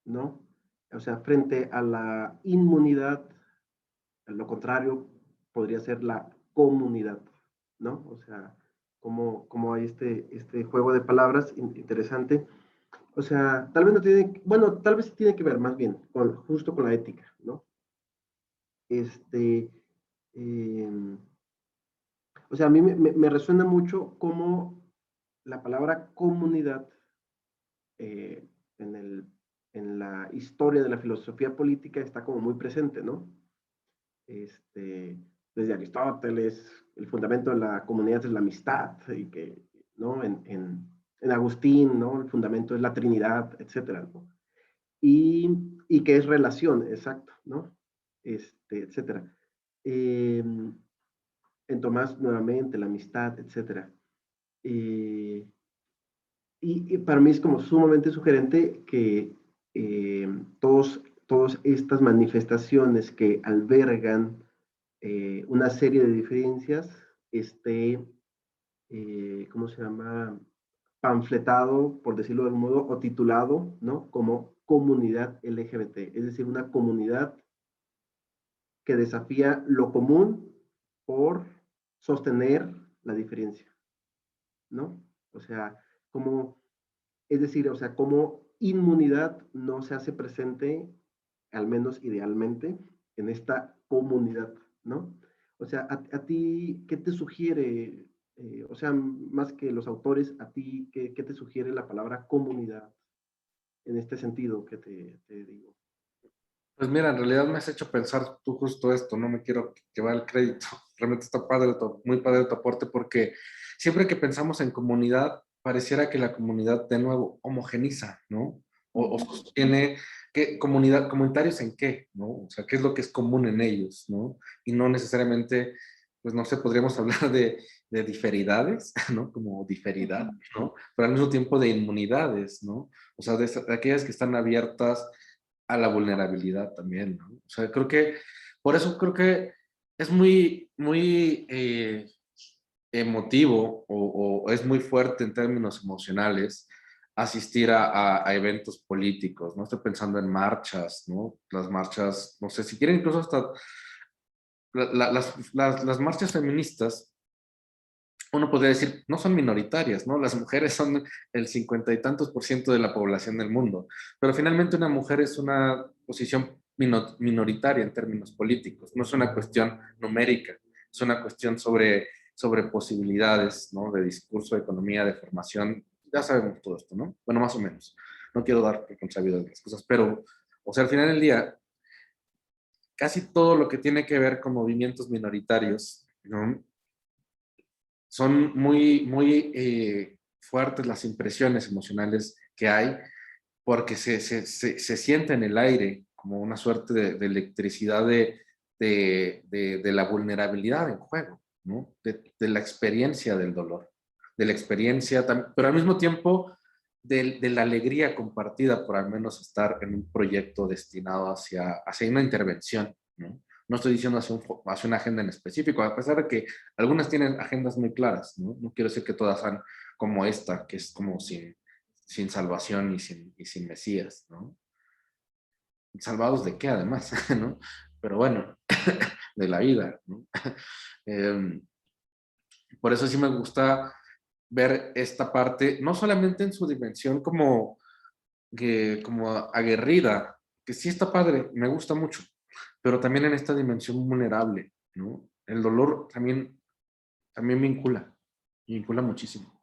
¿no? O sea, frente a la inmunidad, lo contrario podría ser la comunidad, ¿no? O sea, cómo hay este juego de palabras interesante. O sea, tal vez no tiene, bueno, tal vez sí tiene que ver más bien justo con la ética, ¿no? Eh, o sea, a mí me resuena mucho cómo la palabra comunidad eh, en la historia de la filosofía política está como muy presente, ¿no? Desde Aristóteles, el fundamento de la comunidad es la amistad, y que, ¿no? En Agustín, ¿no? El fundamento es la Trinidad, etcétera, ¿no? Y que es relación, exacto, ¿no? Etcétera. En Tomás, nuevamente, la amistad, etcétera. Y para mí es como sumamente sugerente que todas estas manifestaciones que albergan una serie de diferencias ¿cómo se llama? Panfletado, por decirlo de algún modo, o titulado, ¿no? Como comunidad LGBT, es decir, una comunidad que desafía lo común por sostener la diferencia, ¿no? O sea, como, es decir, o sea, como inmunidad no se hace presente, al menos idealmente, en esta comunidad, ¿no? O sea, a ti, ¿qué te sugiere? O sea, más que los autores, a ti, ¿qué te sugiere la palabra comunidad en este sentido que te digo? Pues mira, en realidad me has hecho pensar tú justo esto, no me quiero llevar el crédito. Realmente está padre, muy padre tu aporte, porque siempre que pensamos en comunidad, pareciera que la comunidad de nuevo homogeniza, ¿no? O sostiene que comunidad, comunitarios en qué, ¿no? O sea, qué es lo que es común en ellos, ¿no? Y no necesariamente, pues no sé, podríamos hablar de diferidades, ¿no? Como diferidad, ¿no? Pero al mismo tiempo de inmunidades, ¿no? O sea, de aquellas que están abiertas a la vulnerabilidad también, ¿no? O sea, por eso creo que es muy emotivo o es muy fuerte en términos emocionales asistir a eventos políticos, ¿no? Estoy pensando en marchas, ¿no? Las marchas, no sé, si quieren incluso hasta las marchas feministas, uno podría decir, no son minoritarias, ¿no? Las mujeres son el 50 y tantos % de la población del mundo, pero finalmente una mujer es una posición minoritaria en términos políticos, no es una cuestión numérica, es una cuestión sobre posibilidades, ¿no? De discurso, de economía, de formación, ya sabemos todo esto, ¿no? Bueno, más o menos. No quiero dar responsabilidad de las cosas, pero, o sea, al final del día, casi todo lo que tiene que ver con movimientos minoritarios, ¿no? Son muy fuertes las impresiones emocionales que hay, porque se siente en el aire como una suerte de electricidad de la vulnerabilidad en juego, ¿no? De la experiencia del dolor, de la experiencia, pero al mismo tiempo de la alegría compartida por al menos estar en un proyecto destinado hacia una intervención, ¿no? No estoy diciendo hacia una agenda en específico, a pesar de que algunas tienen agendas muy claras, ¿no? No quiero decir que todas sean como esta, que es como sin salvación y sin Mesías, ¿no? ¿Salvados de qué además? ¿No? Pero bueno, de la vida, ¿no? Por eso sí me gusta ver esta parte, no solamente en su dimensión como aguerrida, que sí está padre, me gusta mucho, pero también en esta dimensión vulnerable, ¿no? El dolor también vincula muchísimo.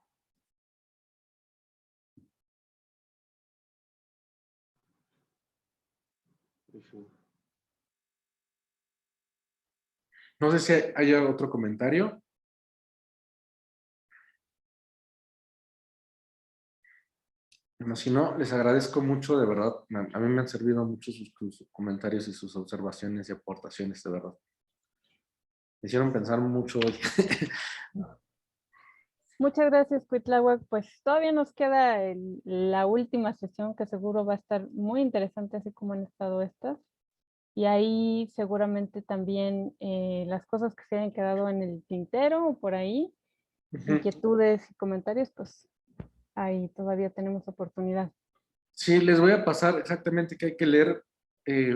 No sé si hay otro comentario. Bueno, si no, les agradezco mucho, de verdad. A mí me han servido mucho sus comentarios y sus observaciones y aportaciones, de verdad. Me hicieron pensar mucho hoy. Muchas gracias, Cuitláhuac. Pues todavía nos queda la última sesión que seguro va a estar muy interesante, así como han estado estas. Y ahí seguramente también las cosas que se hayan quedado en el tintero o por ahí, inquietudes y comentarios, pues ahí todavía tenemos oportunidad. Sí, les voy a pasar exactamente qué hay que leer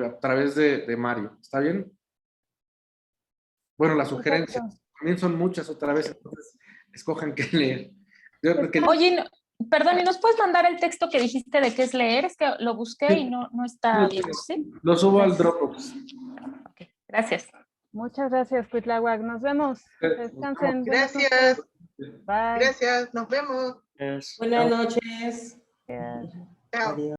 a través de Mario. ¿Está bien? Bueno, las Perfecto. sugerencias también son muchas otra vez, entonces escojan qué leer. Yo creo que Oye, perdón, ¿y nos puedes mandar el texto que dijiste de qué es leer? Es que lo busqué y no está bien. ¿Sí? lo subo al Gracias. Dropbox. Ok, gracias. Muchas gracias, Cuitláhuac. Nos vemos. Descansen. Buenas noches. Gracias, Bye. gracias, nos vemos. Buenas noches. Gracias. Chao. Adiós.